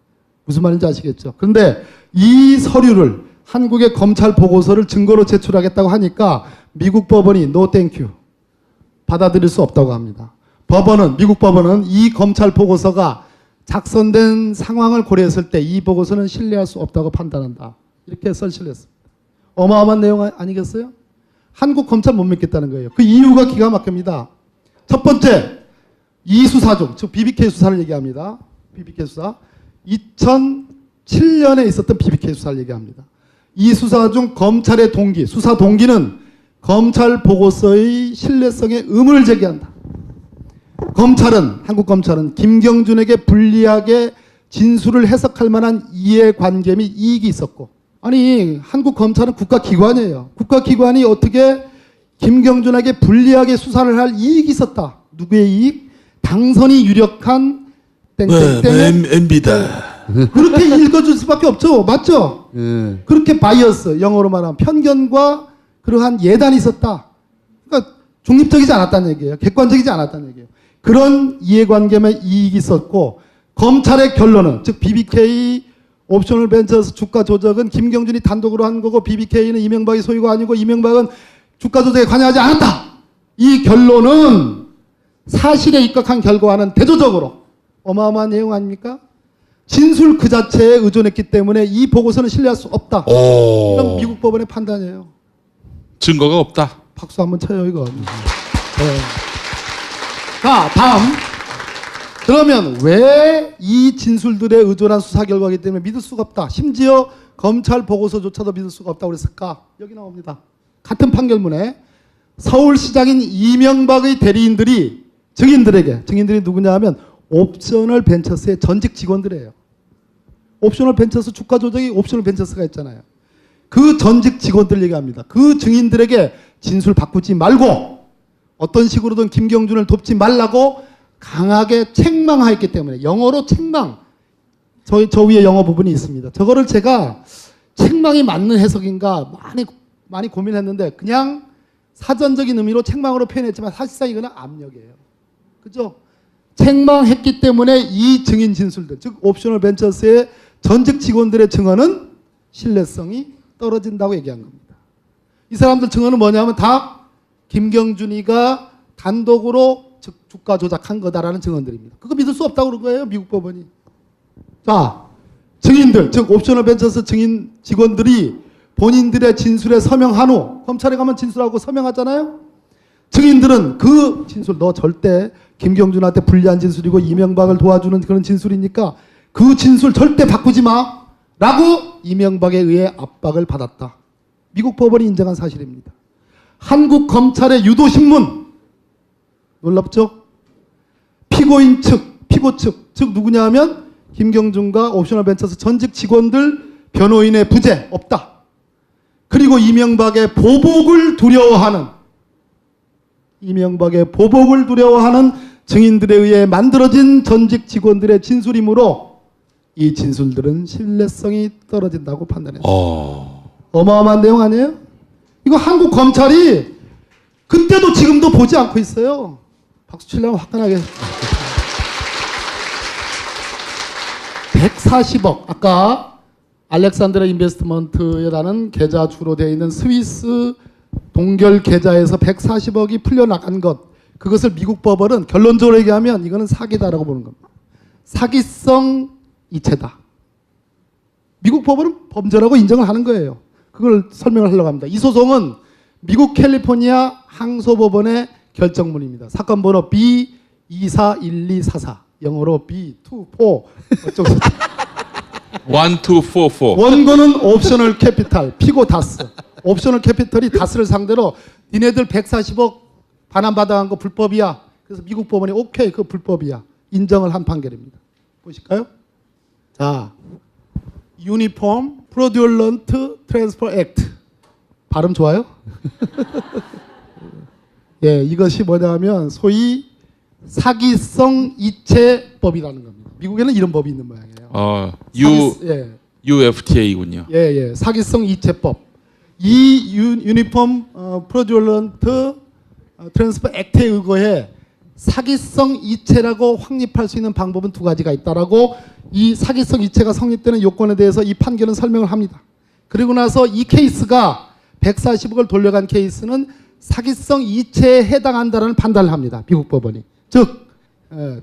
무슨 말인지 아시겠죠? 그런데 이 서류를 한국의 검찰 보고서를 증거로 제출하겠다고 하니까 미국 법원이 노 땡큐 받아들일 수 없다고 합니다. 미국 법원은 이 검찰 보고서가 작성된 상황을 고려했을 때 이 보고서는 신뢰할 수 없다고 판단한다. 이렇게 설치를 했습니다. 어마어마한 내용 아니겠어요? 한국 검찰 못 믿겠다는 거예요. 그 이유가 기가 막힙니다. 첫 번째, 이 수사 중, 즉 BBK 수사를 얘기합니다. BBK 수사. 2007년에 있었던 BBK 수사를 얘기합니다. 이 수사 중 검찰의 동기, 수사 동기는 검찰 보고서의 신뢰성에 의문을 제기한다. 한국 검찰은 김경준에게 불리하게 진술을 해석할 만한 이해관계 및 이익이 있었고, 아니 한국 검찰은 국가기관이에요. 국가기관이 어떻게 김경준에게 불리하게 수사를 할 이익이 있었다. 누구의 이익? 당선이 유력한 땡땡땡의
MB다.
그렇게 읽어줄 수밖에 없죠. 맞죠?
예.
그렇게 바이어스, 영어로 말하면 편견과 그러한 예단이 있었다. 그러니까 중립적이지 않았다는 얘기예요. 객관적이지 않았다는 얘기예요. 그런 이해관계에 이익이 있었고 검찰의 결론은, 즉 BBK 옵셔널 벤처스 주가 조작은 김경준이 단독으로 한 거고 BBK는 이명박이 소유가 아니고 이명박은 주가 조작에 관여하지 않았다. 이 결론은 사실에 입각한 결과와는 대조적으로 어마어마한 내용 아닙니까? 진술 그 자체에 의존했기 때문에 이 보고서는 신뢰할 수 없다. 이런 미국 법원의 판단이에요.
증거가 없다.
박수 한번 쳐요 이거. 네. 자 다음. 그러면 왜 이 진술들에 의존한 수사 결과이기 때문에 믿을 수가 없다. 심지어 검찰 보고서조차도 믿을 수가 없다고 그랬을까? 여기 나옵니다. 같은 판결문에 서울시장인 이명박의 대리인들이 증인들이 누구냐 하면 옵셔널 벤처스의 전직 직원들이에요. 옵셔널 벤처스 주가 조작이 옵셔널 벤처스가 있잖아요. 그 전직 직원들 얘기합니다. 그 증인들에게 진술 바꾸지 말고 어떤 식으로든 김경준을 돕지 말라고 강하게 책망하였기 때문에 영어로 책망 저 위에 영어 부분이 있습니다. 저거를 제가 책망이 맞는 해석인가 많이 고민했는데 그냥 사전적인 의미로 책망으로 표현했지만 사실상 이거는 압력이에요. 그죠? 책망했기 때문에 이 증인 진술들 즉 옵셔널 벤처스의 전직 직원들의 증언은 신뢰성이 떨어진다고 얘기한 겁니다. 이 사람들 증언은 뭐냐면 다 김경준이가 단독으로 주가 조작한 거다라는 증언들입니다. 그거 믿을 수 없다고 그런 거예요. 미국 법원이. 자, 증인들, 즉 옵셔널 벤처스 증인 직원들이 본인들의 진술에 서명한 후 검찰에 가면 진술하고 서명하잖아요. 증인들은 그 진술 너 절대 김경준한테 불리한 진술이고 이명박을 도와주는 그런 진술이니까 그 진술 절대 바꾸지 마 라고 이명박에 의해 압박을 받았다. 미국 법원이 인정한 사실입니다. 한국 검찰의 유도신문 놀랍죠? 피고인 측, 피고 측, 즉 누구냐 하면 김경준과 옵셔널 벤처스 전직 직원들 변호인의 부재 없다. 그리고 이명박의 보복을 두려워하는 증인들에 의해 만들어진 전직 직원들의 진술이므로 이 진술들은 신뢰성이 떨어진다고 판단했습니다. 어마어마한 내용 아니에요? 이거 한국 검찰이 그때도 지금도 보지 않고 있어요. 박수 치려면 화끈하게. 140억. 아까 알렉산드라 인베스트먼트라는 계좌 주로 되어 있는 스위스 동결 계좌에서 140억이 풀려나간 것. 그것을 미국 법원은 결론적으로 얘기하면 이거는 사기다라고 보는 겁니다. 사기성 이체다. 미국 법원은 범죄라고 인정을 하는 거예요. 그걸 설명을 하려고 합니다. 이 소송은 미국 캘리포니아 항소법원의 결정문입니다. 사건 번호 B241244 영어로 B24 어쩌고
1244
원고는 옵셔널 캐피탈 피고 다스 옵셔널 캐피탈이 다스를 상대로 니네들 140억 반환받아간 거 불법이야. 그래서 미국 법원이 오케이 그거 불법이야 인정을 한 판결입니다. 보실까요? 자, 유니폼 프로듀런트 트랜스퍼 액트 발음 좋아요? 예, 이것이 뭐냐면 소위 사기성 이체법이라는 겁니다. 미국에는 이런 법이 있는 모양이에요.
UFTA군요.
예, 사기성 이체법. 이 유니폼 프로듀런트 트랜스퍼 액트에 의거해 사기성 이체라고 확립할 수 있는 방법은 두 가지가 있다라고 이 사기성 이체가 성립되는 요건에 대해서 이 판결은 설명을 합니다. 그리고 나서 이 케이스가 140억을 돌려간 케이스는 사기성 이체에 해당한다는 판단을 합니다. 미국 법원이. 즉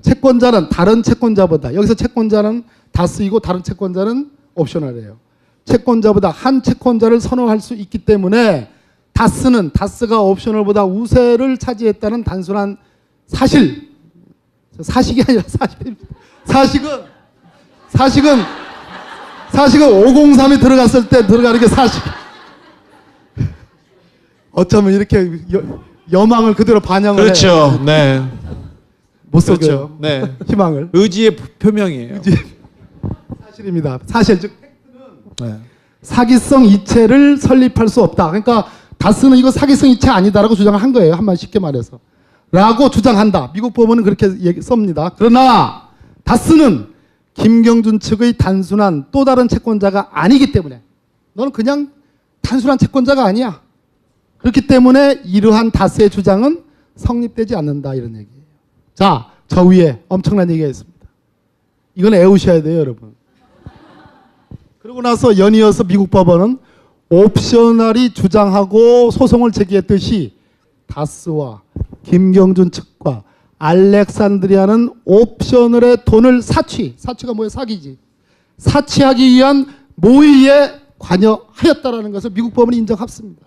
채권자는 다른 채권자보다 여기서 채권자는 다스이고 다른 채권자는 옵셔널이에요. 채권자보다 한 채권자를 선호할 수 있기 때문에 다스가 옵셔널보다 우세를 차지했다는 단순한 사실이 아니라 사실입니다. 사실은 503이 들어갔을 때 들어가는 게 사실. 어쩌면 이렇게 여망을 그대로 반영을
그렇죠.
해요.
네.
못 속여요.
그렇죠. 네.
희망을.
의지의 표명이에요.
사실입니다. 사실 즉
네.
사기성 이체를 설립할 수 없다. 그러니까 다스는 이거 사기성 이체 아니다라고 주장을 한 거예요. 한마디 쉽게 말해서. 라고 주장한다. 미국 법원은 그렇게 썹니다. 그러나 다스는 김경준 측의 단순한 또 다른 채권자가 아니기 때문에 너는 그냥 단순한 채권자가 아니야. 그렇기 때문에 이러한 다스의 주장은 성립되지 않는다. 이런 얘기예요. 자, 저 위에 엄청난 얘기가 있습니다. 이건 애우셔야 돼요, 여러분. 그러고 나서 연이어서 미국 법원은 옵셔널이 주장하고 소송을 제기했듯이 다스와 김경준 측과 알렉산드리아는 옵셔널의 돈을 사치가 뭐예요? 사기지. 사치하기 위한 모의에 관여하였다라는 것을 미국 법원이 인정했습니다.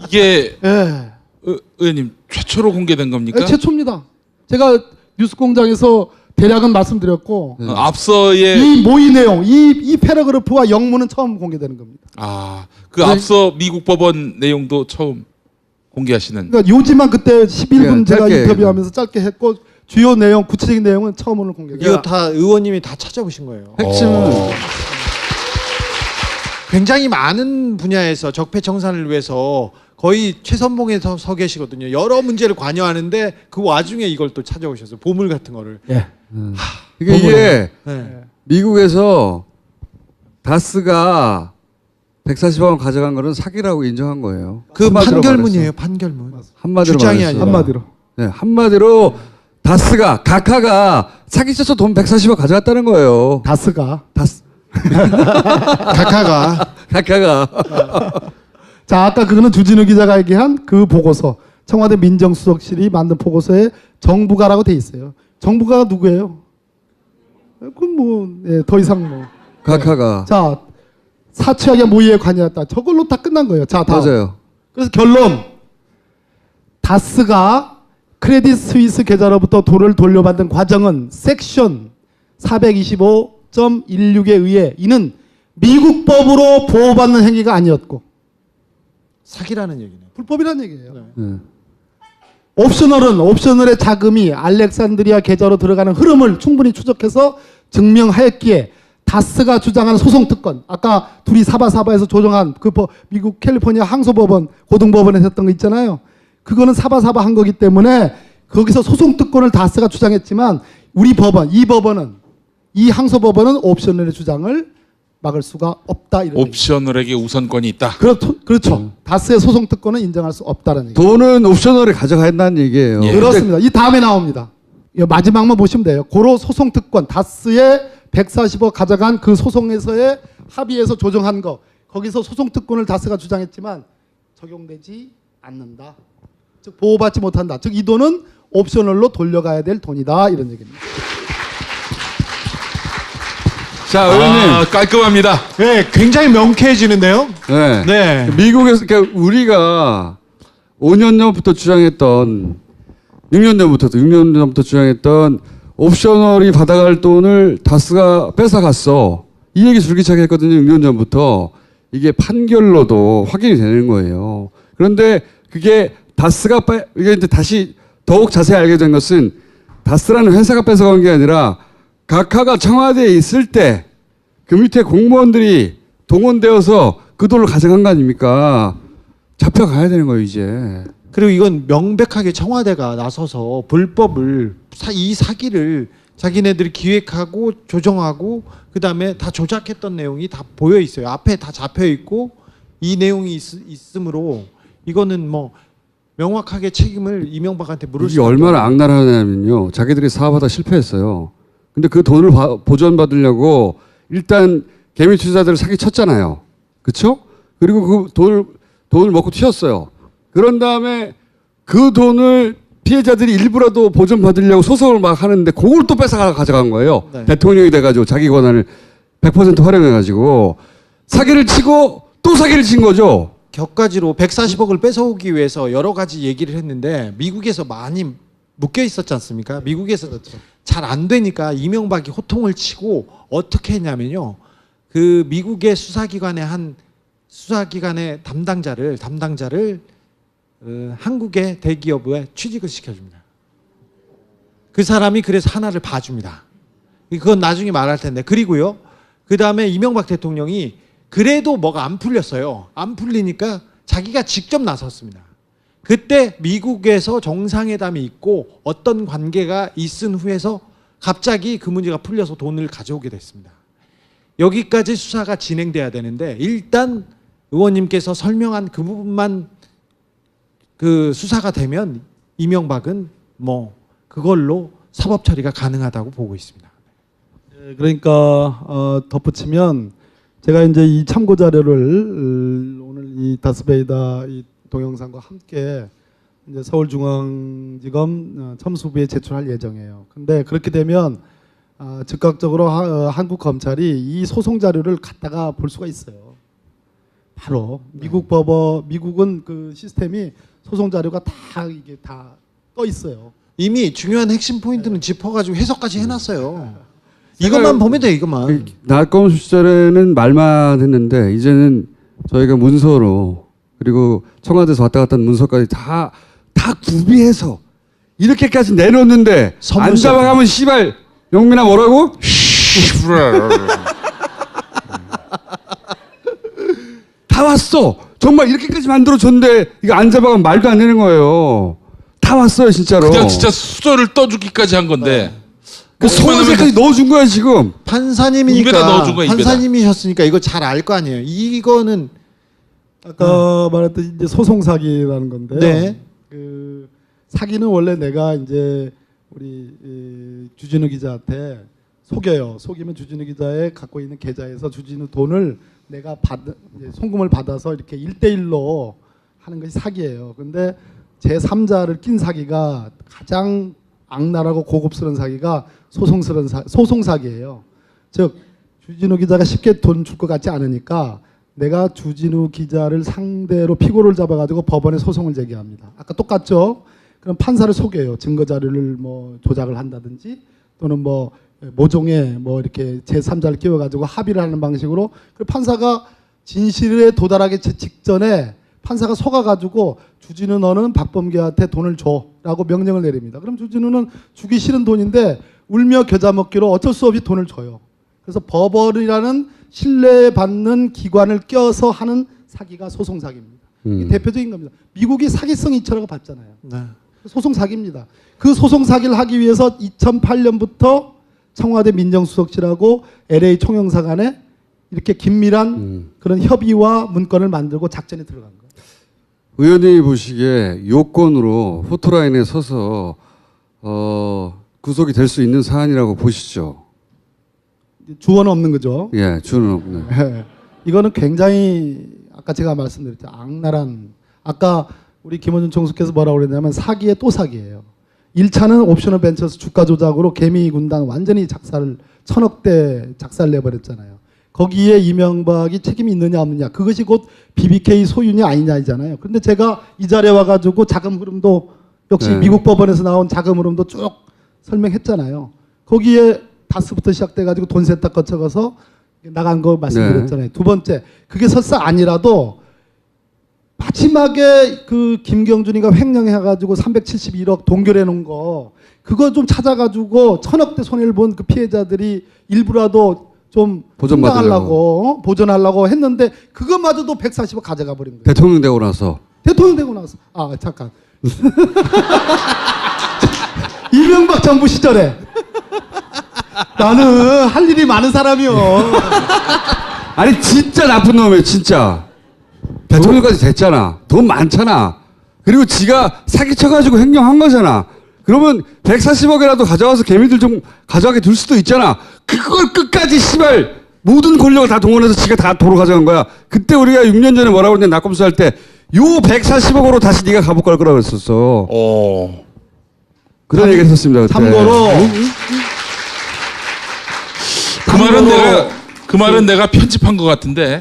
이게
예.
의원님 최초로 공개된 겁니까?
예, 최초입니다. 제가 뉴스공장에서 대략은 말씀드렸고
앞서의
이 모의 내용, 이 패러그래프와 영문은 처음 공개되는 겁니다.
그 앞서 미국 법원 내용도 처음 공개하시는.
그러니까 요지만 그때 11분
예,
제가
짧게
인터뷰하면서 짧게 했고 주요 내용, 구체적인 내용은 처음 오늘 공개돼요.
이거 다 의원님이 다 찾아보신 거예요.
핵심은
굉장히 많은 분야에서 적폐청산을 위해서 거의 최선봉에 서 계시거든요. 여러 문제를 관여하는데 그 와중에 이걸 또 찾아오셔서 보물 같은 거를.
예.
이게
네.
미국에서 다스가 140억 원 가져간 거는 사기라고 인정한 거예요.
그
한마디로
판결문이에요. 판결문.
한마디로
주장이
말했어요.
아니라.
한마디로.
네, 한마디로 다스가 각하가 사기쳐서 돈 140억 가져갔다는 거예요.
다스가.
각하가.
각하가.
자, 아까 그거는 주진우 기자가 얘기한 그 보고서, 청와대 민정수석실이 만든 보고서에 정부가라고 돼 있어요. 정부가가 누구예요? 그건 뭐, 예, 더 이상 뭐.
각하가.
자, 사치하게 모의에 관여했다. 저걸로 다 끝난 거예요. 자, 다음.
맞아요.
그래서 결론. 다스가 크레딧 스위스 계좌로부터 돈을 돌려받은 과정은 섹션 425.16에 의해 이는 미국 법으로 보호받는 행위가 아니었고
사기라는 얘기네요.
불법이라는 얘기예요.
네.
옵셔널의 자금이 알렉산드리아 계좌로 들어가는 흐름을 충분히 추적해서 증명하였기에 다스가 주장하는 소송 특권, 아까 둘이 사바사바에서 조정한 그 미국 캘리포니아 항소법원, 고등법원에서 했던 거 있잖아요. 그거는 사바사바 한 거기 때문에 거기서 소송 특권을 다스가 주장했지만 우리 법원, 이 법원은, 이 항소법원은 옵셔널의 주장을 막을 수가 없다. 이런
옵셔널에게 우선권이 있다.
그렇죠. 다스의 소송 특권은 인정할 수 없다는 얘기예요.
돈은 옵셔널에 가져간다는 얘기예요.
예.
그렇습니다. 이 다음에 나옵니다. 이 마지막만 보시면 돼요. 고로 소송 특권, 다스의 140억 가져간 그 소송에서의 합의에서 조정한 거, 거기서 소송 특권을 다스가 주장했지만 적용되지 않는다. 즉 보호받지 못한다. 즉 이 돈은 옵셔널로 돌려가야 될 돈이다. 이런 얘기입니다.
자, 의원님.
깔끔합니다.
네, 굉장히 명쾌해지는데요.
네.
네.
미국에서 그러니까 우리가 5년 전부터 주장했던 6년 전부터 주장했던 옵셔널이 받아갈 돈을 다스가 뺏어갔어. 이 얘기 줄기차게 했거든요. 6년 전부터. 이게 판결로도 확인이 되는 거예요. 그런데 그게 다스가 이게 이제 다시 더욱 자세히 알게 된 것은 다스라는 회사가 뺏어간 게 아니라 각하가 청와대에 있을 때 그 밑에 공무원들이 동원되어서 그 돈을 가져간 거 아닙니까? 잡혀가야 되는 거예요, 이제.
그리고 이건 명백하게 청와대가 나서서 불법을 이 사기를 자기네들이 기획하고 조정하고 그다음에 다 조작했던 내용이 다 보여 있어요. 앞에 다 잡혀 있고 이 내용이 있으므로 이거는 뭐 명확하게 책임을 이명박한테 물을
이게
수
얼마나 악랄하냐면요. 자기들이 사업하다 실패했어요. 근데 그 돈을 보전받으려고 일단 개미 투자자들을 사기쳤잖아요. 그렇죠? 그리고 그 돈을 먹고 튀었어요. 그런 다음에 그 돈을 피해자들이 일부라도 보전받으려고 소송을 막 하는데 그걸 또 뺏어가 가져간 거예요.
네.
대통령이 돼가지고 자기 권한을 100% 활용해가지고 사기를 치고 또 사기를 친 거죠.
격가지로 140억을 뺏어오기 위해서 여러 가지 얘기를 했는데 미국에서 많이 묶여 있었지 않습니까? 미국에서 잘 안 되니까 이명박이 호통을 치고 어떻게 했냐면요. 그 미국의 수사기관의 담당자를 한국의 대기업에 취직을 시켜줍니다. 그 사람이 그래서 하나를 봐줍니다. 그건 나중에 말할 텐데. 그리고요. 그 다음에 이명박 대통령이 그래도 뭐가 안 풀렸어요. 안 풀리니까 자기가 직접 나섰습니다. 그때 미국에서 정상회담이 있고 어떤 관계가 있은 후에서 갑자기 그 문제가 풀려서 돈을 가져오게 됐습니다. 여기까지 수사가 진행돼야 되는데 일단 의원님께서 설명한 그 부분만 그 수사가 되면 이명박은 뭐 그걸로 사법 처리가 가능하다고 보고 있습니다.
그러니까 덧붙이면 제가 이제 이 참고 자료를 오늘 이 다스베이다 이 동영상과 함께 이제 서울중앙지검 첨수부에 제출할 예정이에요. 근데 그렇게 되면 즉각적으로 한국 검찰이 이 소송 자료를 갖다가 볼 수가 있어요. 바로 미국은 그 시스템이 소송 자료가 다 이게 다 떠 있어요.
이미 중요한 핵심 포인트는 짚어가지고 해석까지 해놨어요. 이것만 보면 돼, 이것만.
낙검수 시절에는 말만 했는데 이제는 저희가 문서로 그리고 청와대에서 왔다 갔다 하는 문서까지 다 구비해서 이렇게까지 내놓는데 안 잡아가면 씨발 영민아 뭐라고? 다 왔어. 정말 이렇게까지 만들어줬는데 이거 안 잡아가면 말도 안 되는 거예요. 다 왔어요 진짜로.
그냥 진짜 수저를 떠주기까지 한 건데.
그 소금새까지 넣어준 거야 지금.
판사님이니까
입에다 넣어준 거야, 입에다.
판사님이셨으니까 이거 잘 알 거 아니에요. 이거는
아까 말했던 이제 소송 사기라는 건데요.
네.
그 사기는 원래 내가 이제 우리 주진우 기자한테 속여요. 속이면 주진우 기자의 갖고 있는 계좌에서 주진우 돈을 내가 이제 송금을 받아서 이렇게 1대1로 하는 것이 사기예요. 근데 제3자를 낀 사기가 가장 악랄하고 고급스러운 사기가 소송 사기예요. 즉 주진우 기자가 쉽게 돈 줄 것 같지 않으니까 내가 주진우 기자를 상대로 피고를 잡아가지고 법원에 소송을 제기합니다. 아까 똑같죠? 그럼 판사를 속여요. 증거 자료를 뭐 조작을 한다든지 또는 뭐 모종에 뭐 이렇게 제3자를 끼워가지고 합의를 하는 방식으로 그 판사가 진실에 도달하기 직전에 판사가 속아가지고 주진우 너는 박범계한테 돈을 줘라고 명령을 내립니다. 그럼 주진우는 주기 싫은 돈인데 울며 겨자 먹기로 어쩔 수 없이 돈을 줘요. 그래서 법원이라는 신뢰받는 기관을 껴서 하는 사기가 소송 사기입니다. 이게 대표적인 겁니다. 미국이 사기성 이처라고 봤잖아요.
네.
소송 사기입니다. 그 소송 사기를 하기 위해서 2008년부터 청와대 민정수석실하고 LA 총영사관에 이렇게 긴밀한 그런 협의와 문건을 만들고 작전에 들어간 거예요.
의원님이 보시기에 요건으로 포토라인에 서서 구속이 될 수 있는 사안이라고 보시죠.
주어는 없는 거죠.
예, 주는 없는.
네. 이거는 굉장히 아까 제가 말씀드렸죠. 악랄한 아까 우리 김원준 총수께서 뭐라고 그랬냐면 사기에 또 사기예요. 1차는 옵셔널 벤처스 주가 조작으로 개미 군단 완전히 작사를 1000억대 작사를 내버렸잖아요. 거기에 이명박이 책임이 있느냐 없느냐 그것이 곧 BBK 소유냐 아니냐이잖아요. 그런데 제가 이 자리에 와가지고 자금 흐름도 역시
네.
미국 법원에서 나온 자금 흐름도 쭉 설명했잖아요. 거기에 다스부터 시작돼가지고 돈 세탁 거쳐가서 나간 거 말씀드렸잖아요.
네.
두 번째 그게 설사 아니라도 마지막에 그 김경준이가 횡령해가지고 371억 동결해 놓은 거 그거 좀 찾아가지고 1000억대 손해를 본 그 피해자들이 일부라도 좀
보전받으려고.
보전하려고 했는데 그것마저도 140억 가져가 버린 거예요.
대통령 되고 나서.
대통령 되고 나서 잠깐 이명박 정부 시절에 나는 할 일이 많은 사람이요.
아니 진짜 나쁜 놈이에요 진짜. 대통령까지 됐잖아. 돈 많잖아. 그리고 지가 사기쳐가지고 횡령한 거잖아. 그러면 140억이라도 가져와서 개미들 좀 가져가게 둘 수도 있잖아. 그걸 끝까지 씨발 모든 권력을 다 동원해서 지가 다 도로 가져간 거야. 그때 우리가 6년 전에 뭐라고 그랬냐 낙검수 할 때 요 140억으로 다시 네가 가볼 거라고 그랬었어. 그런 얘기 했었습니다. 그때.
참고로
그 말은 내가 편집한 것 같은데.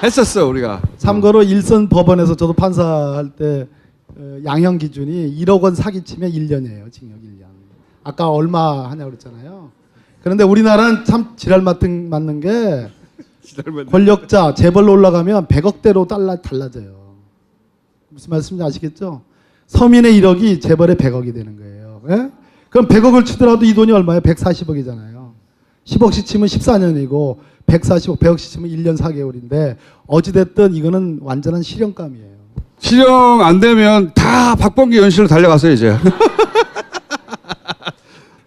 했었어 우리가.
참고로 일선 법원에서 저도 판사할 때 양형 기준이 1억 원 사기치면 1년이에요. 징역 1년. 아까 얼마 하냐고 그랬잖아요. 그런데 우리나라는 참 지랄 맞는 게 권력자 재벌로 올라가면 100억대로 달라져요. 무슨 말씀인지 아시겠죠? 서민의 1억이 재벌의 100억이 되는 거예요. 예? 그럼 100억을 치더라도 이 돈이 얼마예요? 140억이잖아요. 10억씩 치면 14년이고 140억, 100억씩 치면 1년 4개월인데 어찌됐든 이거는 완전한 실형감이에요.
실형 안 되면 다 박범계 연실로 달려갔어요 이제.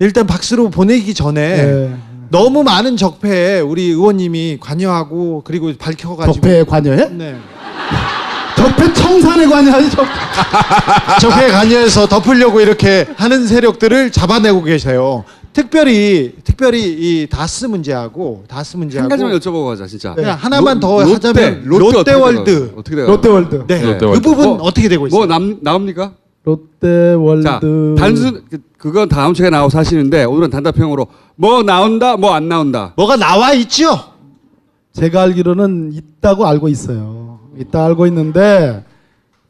일단 박수로 보내기 전에
네.
너무 많은 적폐에 우리 의원님이 관여하고 그리고 밝혀가지고
적폐에 관여해?
네.
적폐 청산에 관여하지
적폐에 관여해서 덮으려고 이렇게 하는 세력들을 잡아내고 계세요. 특별히 이 다스 문제하고
한 가지만 여쭤보고 가자 진짜.
그냥 하나만 더
롯데,
하자면
롯데
롯데월드.
어떻게 돼요?
롯데월드.
네.
롯데월드.
그 부분
뭐,
어떻게 되고 있어요?
뭐 나옵니까?
롯데월드.
자, 단순 그건 다음 주에 나오고 사시는데 오늘은 단답형으로 뭐 나온다, 뭐 안 나온다.
뭐가 나와 있죠?
제가 알기로는 있다고 알고 있어요. 있다 알고 있는데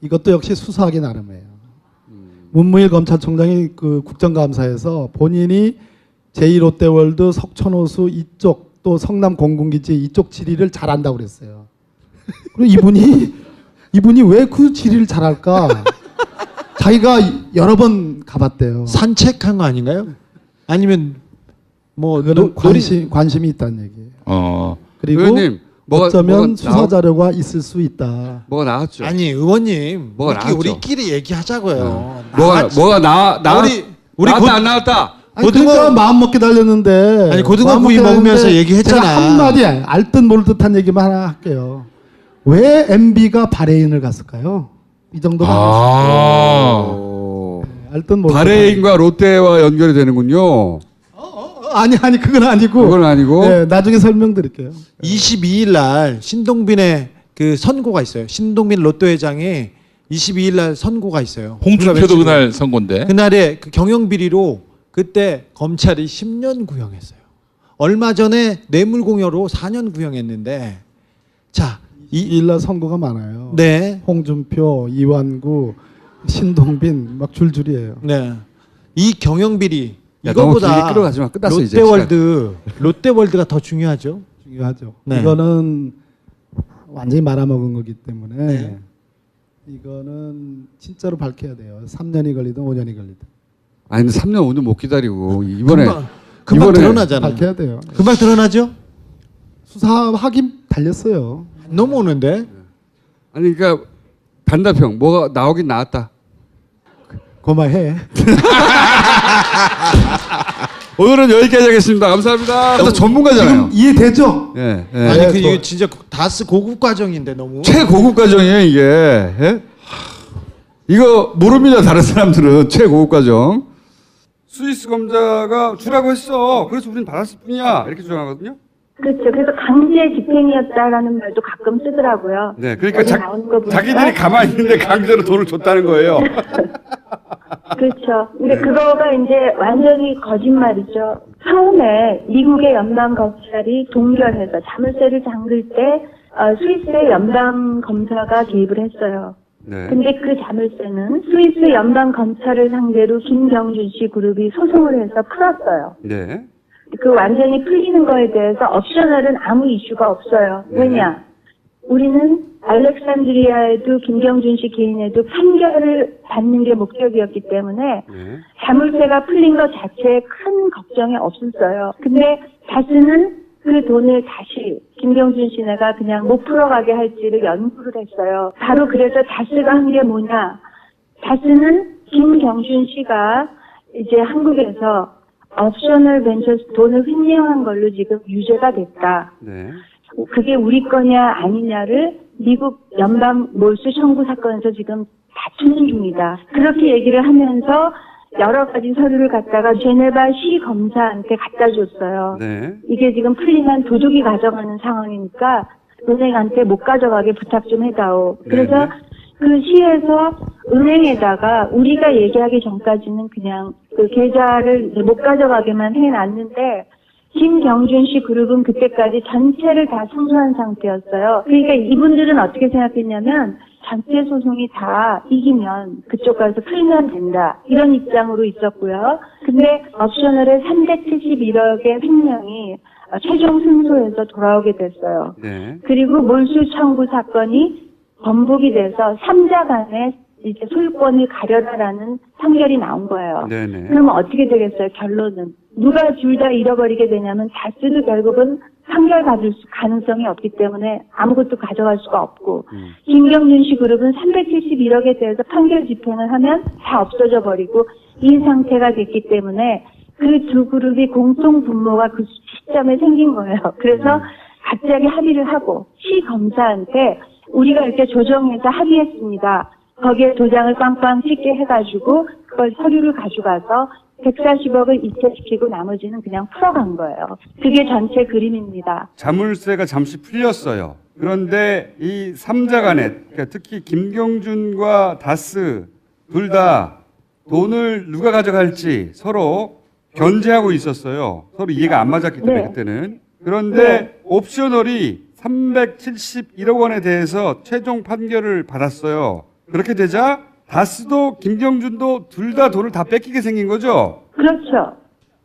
이것도 역시 수사하기 나름이에요. 문무일 검찰총장이 그 국정감사에서 본인이 제2롯데월드 석촌호수 이쪽 또 성남 공군기지 이쪽 지리를 잘한다고 그랬어요. 그리고 이분이 왜 그 지리를 잘할까? 자기가 여러 번 가봤대요.
산책한 거 아닌가요? 아니면 뭐
그거는 관심이 있다는 얘기예요. 그리고
의원님,
어쩌면 수사 자료가 있을 수 있다.
뭐가 나왔죠?
아니 의원님
뭐가 나왔죠?
우리끼리 얘기하자고요.
뭐가 우리 나왔다 안 나왔다.
아니, 그러니까 마음 먹게 달렸는데.
아니, 고등어구이
마음 먹게
먹으면서
달렸는데
얘기했잖아.
제가 한마디 알 듯 모를 듯한 얘기만 하나 할게요. 왜 MB가 바레인을 갔을까요? 이 정도만 알 듯 모를
바레인과 롯데와 연결이 되는군요.
아니 그건 아니고.
그건 아니고.
네, 나중에 설명드릴게요.
22일 날 신동빈의 그 선고가 있어요. 신동빈 롯데 회장의 22일 날 선고가 있어요.
홍준표도 그날 선고인데.
그날에 그 경영 비리로 그때 검찰이 10년 구형했어요. 얼마 전에 뇌물공여로 4년 구형했는데 자,
2일날 선고가 많아요.
네.
홍준표, 이완구, 신동빈 막 줄줄이에요.
네. 이 경영 비리
야, 너무 길게
이거보다
끌어가지 마. 끝났어 이제.
롯데월드가 더 중요하죠.
중요하죠.
네.
이거는 완전히 말아먹은 거기 때문에
네.
이거는 진짜로 밝혀야 돼요. 3년이 걸리든 5년이 걸리든.
아니 근데 3년 5년 못 기다리고 이번에
금방
이번에
드러나잖아.
밝혀야 돼요.
금방 드러나죠?
수사하긴 달렸어요.
넘어오는데.
아니 그러니까 단답형 뭐가 나오긴 나왔다.
고마해.
오늘은 여기까지 하겠습니다. 감사합니다. 또 전문가잖아요.
지금 이해되죠?
예, 예.
아니
네,
그
저-
이거 진짜 다스 고급 과정인데 너무.
최고급 과정이에요 이게. 예? 이거 모릅니다 다른 사람들은 최고급 과정. 스위스 검사가 주라고 했어. 그래서 우리는 받았을 뿐이야. 이렇게 주장하거든요.
그렇죠. 그래서 강제 집행이었다라는 말도 가끔 쓰더라고요.
네, 그러니까
여기 나오는 거 보니까.
자기들이 가만히 있는데 강제로 돈을 줬다는 거예요.
그렇죠. 근데 그거가 이제 완전히 거짓말이죠. 처음에 미국의 연방 검찰이 동결해서 자물쇠를 잠글 때 스위스의 연방 검사가 개입을 했어요.
네.
근데 그 자물쇠는 스위스 연방 검찰을 상대로 김경준 씨 그룹이 소송을 해서 풀었어요.
네.
그 완전히 풀리는 거에 대해서 옵셔널은 아무 이슈가 없어요. 왜냐? 우리는 알렉산드리아에도 김경준 씨 개인에도 판결을 받는 게 목적이었기 때문에
네.
자물쇠가 풀린 것 자체에 큰 걱정이 없었어요. 근데 다스는 그 돈을 다시 김경준 씨네가 그냥 못 풀어가게 할지를 연구를 했어요. 바로 그래서 다스가 한 게 뭐냐? 다스는 김경준 씨가 이제 한국에서 옵셔널 벤처스 돈을 횡령한 걸로 지금 유죄가 됐다.
네.
그게 우리 거냐 아니냐를 미국 연방 몰수 청구 사건에서 지금 다투는 중이다. 그렇게 얘기를 하면서 여러 가지 서류를 갖다가 제네바 시 검사한테 갖다 줬어요.
네.
이게 지금 풀리면 도둑이 가져가는 상황이니까 은행한테 못 가져가게 부탁 좀 해다오. 그래서
네.
그 시에서 은행에다가 우리가 얘기하기 전까지는 그냥 그 계좌를 못 가져가게만 해놨는데 김경준 씨 그룹은 그때까지 전체를 다 승소한 상태였어요. 그러니까 이분들은 어떻게 생각했냐면 전체 소송이 다 이기면 그쪽 가서 풀면 된다. 이런 입장으로 있었고요. 근데 옵셔널의 371억의 횡령이 최종 승소해서 돌아오게 됐어요.
네.
그리고 몰수 청구 사건이 번복이 돼서 3자 간에 이제 소유권을 가려라라는 판결이 나온 거예요.
네네.
그러면 어떻게 되겠어요? 결론은 누가 둘 다 잃어버리게 되냐면 다스도 결국은 판결 받을 가능성이 없기 때문에 아무것도 가져갈 수가 없고 김경준 씨 그룹은 371억에 대해서 판결 집행을 하면 다 없어져 버리고 이 상태가 됐기 때문에 그 두 그룹이 공통 분모가 그 시점에 생긴 거예요. 그래서 갑자기 합의를 하고 시 검사한테 우리가 이렇게 조정해서 합의했습니다. 거기에 도장을 빵빵 찍게 해가지고 그걸 서류를 가져가서 140억을 이체시키고 나머지는 그냥 풀어간 거예요. 그게 전체 그림입니다.
자물쇠가 잠시 풀렸어요. 그런데 이 3자 간에 그러니까 특히 김경준과 다스 둘 다 돈을 누가 가져갈지 서로 견제하고 있었어요. 서로 이해가 안 맞았기 때문에
네.
그때는. 그런데 옵셔널이 371억 원에 대해서 최종 판결을 받았어요. 그렇게 되자 다스도 김경준도 둘 다 돈을 다 뺏기게 생긴 거죠.
그렇죠.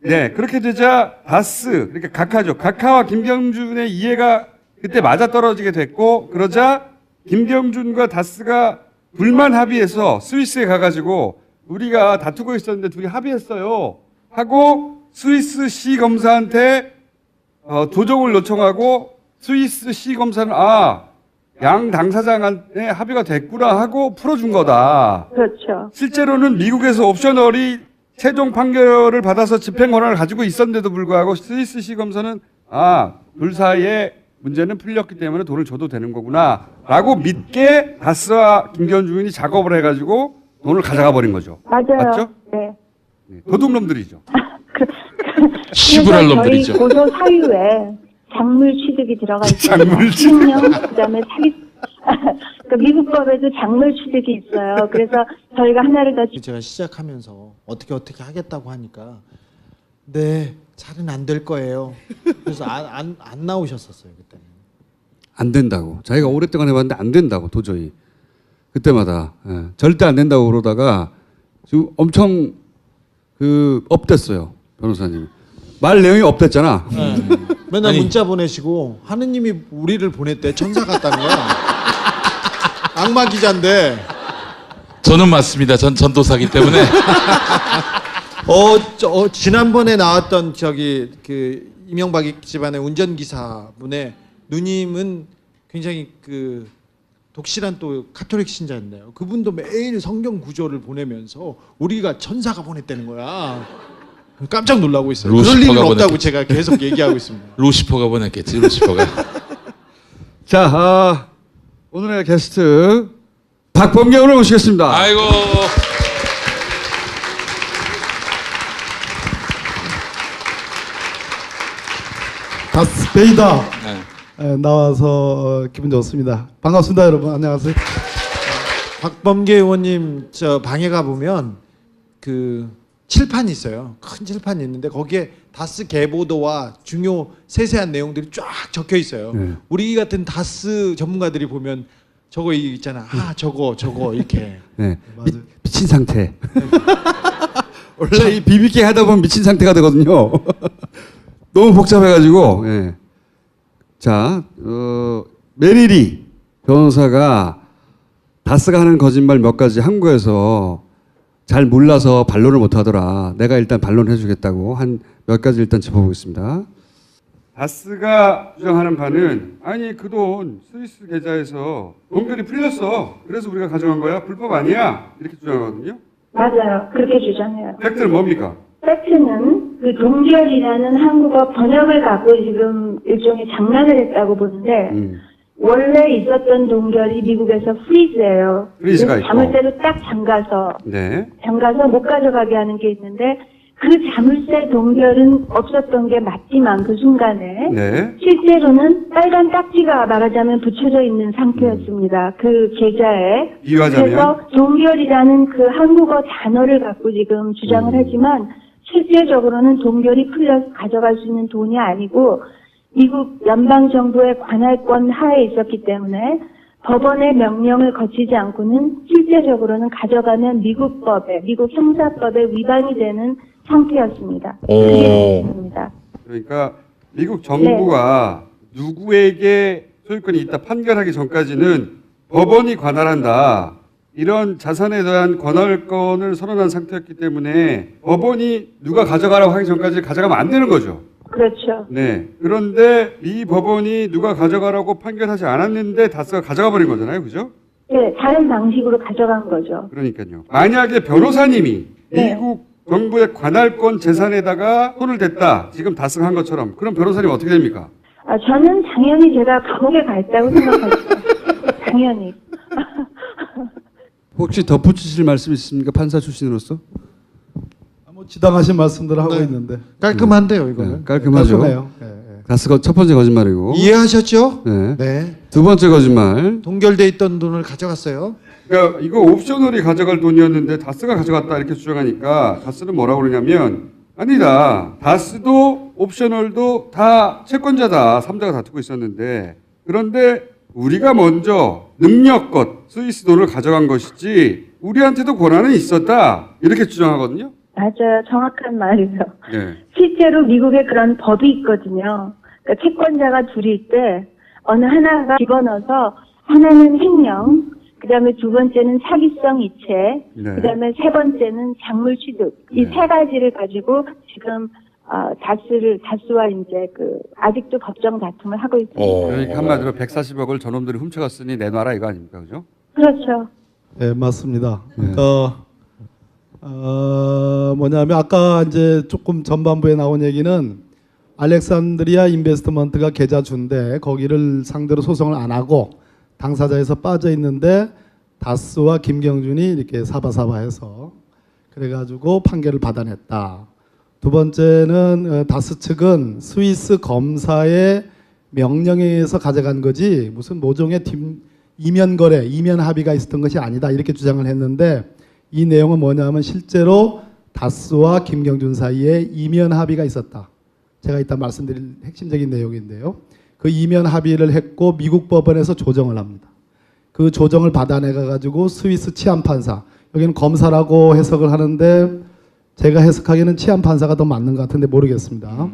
네, 그렇게 되자 다스, 그러니까 각하죠. 각하와 김경준의 이해가 그때 맞아떨어지게 됐고, 그러자 김경준과 다스가 불만 합의해서 스위스에 가가지고 우리가 다투고 있었는데 둘이 합의했어요. 하고 스위스 시 검사한테 조정을 요청하고 스위스 시 검사는 양 당사자간에 합의가 됐구나 하고 풀어준 거다.
그렇죠.
실제로는 미국에서 옵셔널이 최종 판결을 받아서 집행 권한을 가지고 있었는데도 불구하고 스위스 시 검사는 둘 사이에 문제는 풀렸기 때문에 돈을 줘도 되는 거구나 라고 믿게 다스와 김경준이 작업을 해가지고 돈을 가져가 버린 거죠.
맞아요.
맞죠?
네.
네, 도둑놈들이죠.
시부랄
그래서
놈들이죠.
저희 고소 사유에 작물 취득이 들어가 있어요.
작물 취득.
식량, 그다음에 사기. 그러니까 미국 법에도 작물 취득이 있어요. 그래서 저희가 하나를 더
제가 시작하면서 어떻게 하겠다고 하니까 네 잘은 안 될 거예요. 그래서 안 나오셨었어요 그때는.
안 된다고. 자기가 오랫동안 해봤는데 안 된다고 도저히. 그때마다 절대 안 된다고 그러다가 지금 엄청 업됐어요 변호사님. 말 내용이 업됐잖아.
네. 맨날
아니.
문자 보내시고 하느님이 우리를 보냈대 천사 같다며. 악마 기자인데.
저는 맞습니다. 전 전도사기 때문에
지난번에 나왔던 그 이명박 집안의 운전기사 분의 누님은 굉장히 독실한 또 카톨릭 신자였네요. 그분도 매일 성경 구절을 보내면서 우리가 천사가 보냈다는 거야. 깜짝 놀라고 있어요. 그럴
루시퍼가
일은 없다고
보냈겠지.
제가 계속 얘기하고 있습니다.
루시퍼가 보냈겠지. 루시퍼가.
자, 오늘의 게스트 박범계 의원을 모시겠습니다.
아이고.
다스베이더
네.
나와서 기분 좋습니다. 반갑습니다, 여러분. 안녕하세요.
박범계 의원님 저 방에 가 보면 칠판이 있어요. 큰 칠판이 있는데 거기에 다스 개보도와 중요 세세한 내용들이 쫙 적혀 있어요.
네.
우리 같은 다스 전문가들이 보면 저거 있잖아. 저거 이렇게.
네.
맞아요.
미친 상태. 원래 이 BBK 하다 보면 미친 상태가 되거든요. 너무 복잡해가지고. 예. 자, 메리리 변호사가 다스가 하는 거짓말 몇 가지 한국에서 잘 몰라서 반론을 못하더라. 내가 일단 반론해주겠다고 한 몇 가지 일단 짚어보겠습니다. 다스가 주장하는 바는 아니 그 돈 스위스 계좌에서 동결이 풀렸어. 그래서 우리가 가져간 거야. 불법 아니야. 이렇게 주장하거든요.
맞아요. 그렇게 주장해요.
팩트는 뭡니까?
팩트는 그 동결이라는 한국어 번역을 갖고 지금 일종의 장난을 했다고 보는데 원래 있었던 동결이 미국에서 프리즈예요.
프리즈가 있고.
자물쇠로 딱 잠가서 못 가져가게 하는 게 있는데 그 자물쇠 동결은 없었던 게 맞지만 그 순간에 실제로는 빨간 딱지가 말하자면 붙여져 있는 상태였습니다. 그 계좌에.
비유하자면
그래서 동결이라는 그 한국어 단어를 갖고 지금 주장을 하지만 실제적으로는 동결이 풀려서 가져갈 수 있는 돈이 아니고 미국 연방정부의 관할권 하에 있었기 때문에 법원의 명령을 거치지 않고는 실제적으로는 가져가면 미국 형사법에 위반이 되는 상태였습니다. 그게 있습니다.
그러니까 미국 정부가 누구에게 소유권이 있다 판결하기 전까지는 법원이 관할한다. 이런 자산에 대한 관할권을 선언한 상태였기 때문에 법원이 누가 가져가라고 하기 전까지 가져가면 안 되는 거죠.
그렇죠.
네. 그런데 이 법원이 누가 가져가라고 판결하지 않았는데 다스가 가져가 버린 거잖아요. 그죠?
네, 다른 방식으로 가져간 거죠.
그러니까요. 만약에 변호사님이 미국 정부의 관할권 재산에다가 손을 댔다. 지금 다스가 한 것처럼. 그럼 변호사님 어떻게 됩니까?
저는 당연히 제가 감옥에 가 있다고 생각합니다. 당연히.
혹시 덧붙이실 말씀 있습니까? 판사 출신으로서?
지당하신 말씀들을 하고
네.
있는데
깔끔한데요, 이거는.
깔끔하죠.
깔끔해요. 예, 예.
다스가 첫 번째 거짓말이고.
이해하셨죠?
네.
네.
두 번째 거짓말.
동결돼 있던 돈을 가져갔어요.
그러니까 이거 옵셔널이 가져갈 돈이었는데 다스가 가져갔다 이렇게 주장하니까 다스는 뭐라고 그러냐면 아니다. 다스도 옵셔널도 다 채권자다. 3자가 다투고 있었는데 그런데 우리가 먼저 능력껏 스위스 돈을 가져간 것이지 우리한테도 권한은 있었다. 이렇게 주장하거든요.
맞아요. 정확한 말이에요.
네.
실제로 미국에 그런 법이 있거든요. 그러니까 채권자가 둘일 때 어느 하나가 집어넣어서 하나는 횡령, 그다음에 두 번째는 사기성 이체,
네.
그다음에 세 번째는 작물 취득. 이 세 가지를 가지고 지금 다스와 이제 아직도 법정 다툼을 하고 있습니다.
그러니까 한마디로 140억을 저놈들이 훔쳐갔으니 내놔라 이거 아닙니까, 그죠?
그렇죠.
네, 맞습니다. 그러니까 뭐냐면 아까 이제 조금 전반부에 나온 얘기는 알렉산드리아 인베스트먼트가 계좌 준데 거기를 상대로 소송을 안 하고 당사자에서 빠져 있는데 다스와 김경준이 이렇게 사바사바해서 그래가지고 판결을 받아냈다. 두 번째는 다스 측은 스위스 검사의 명령에 의해서 가져간 거지 무슨 모종의 이면 거래, 이면 합의가 있었던 것이 아니다 이렇게 주장을 했는데 이 내용은 뭐냐면 실제로 다스와 김경준 사이에 이면 합의가 있었다. 제가 이따 말씀드릴 핵심적인 내용인데요. 그 이면 합의를 했고 미국 법원에서 조정을 합니다. 그 조정을 받아내가 가지고 스위스 치안판사, 여기는 검사라고 해석을 하는데 제가 해석하기에는 치안판사가 더 맞는 것 같은데 모르겠습니다.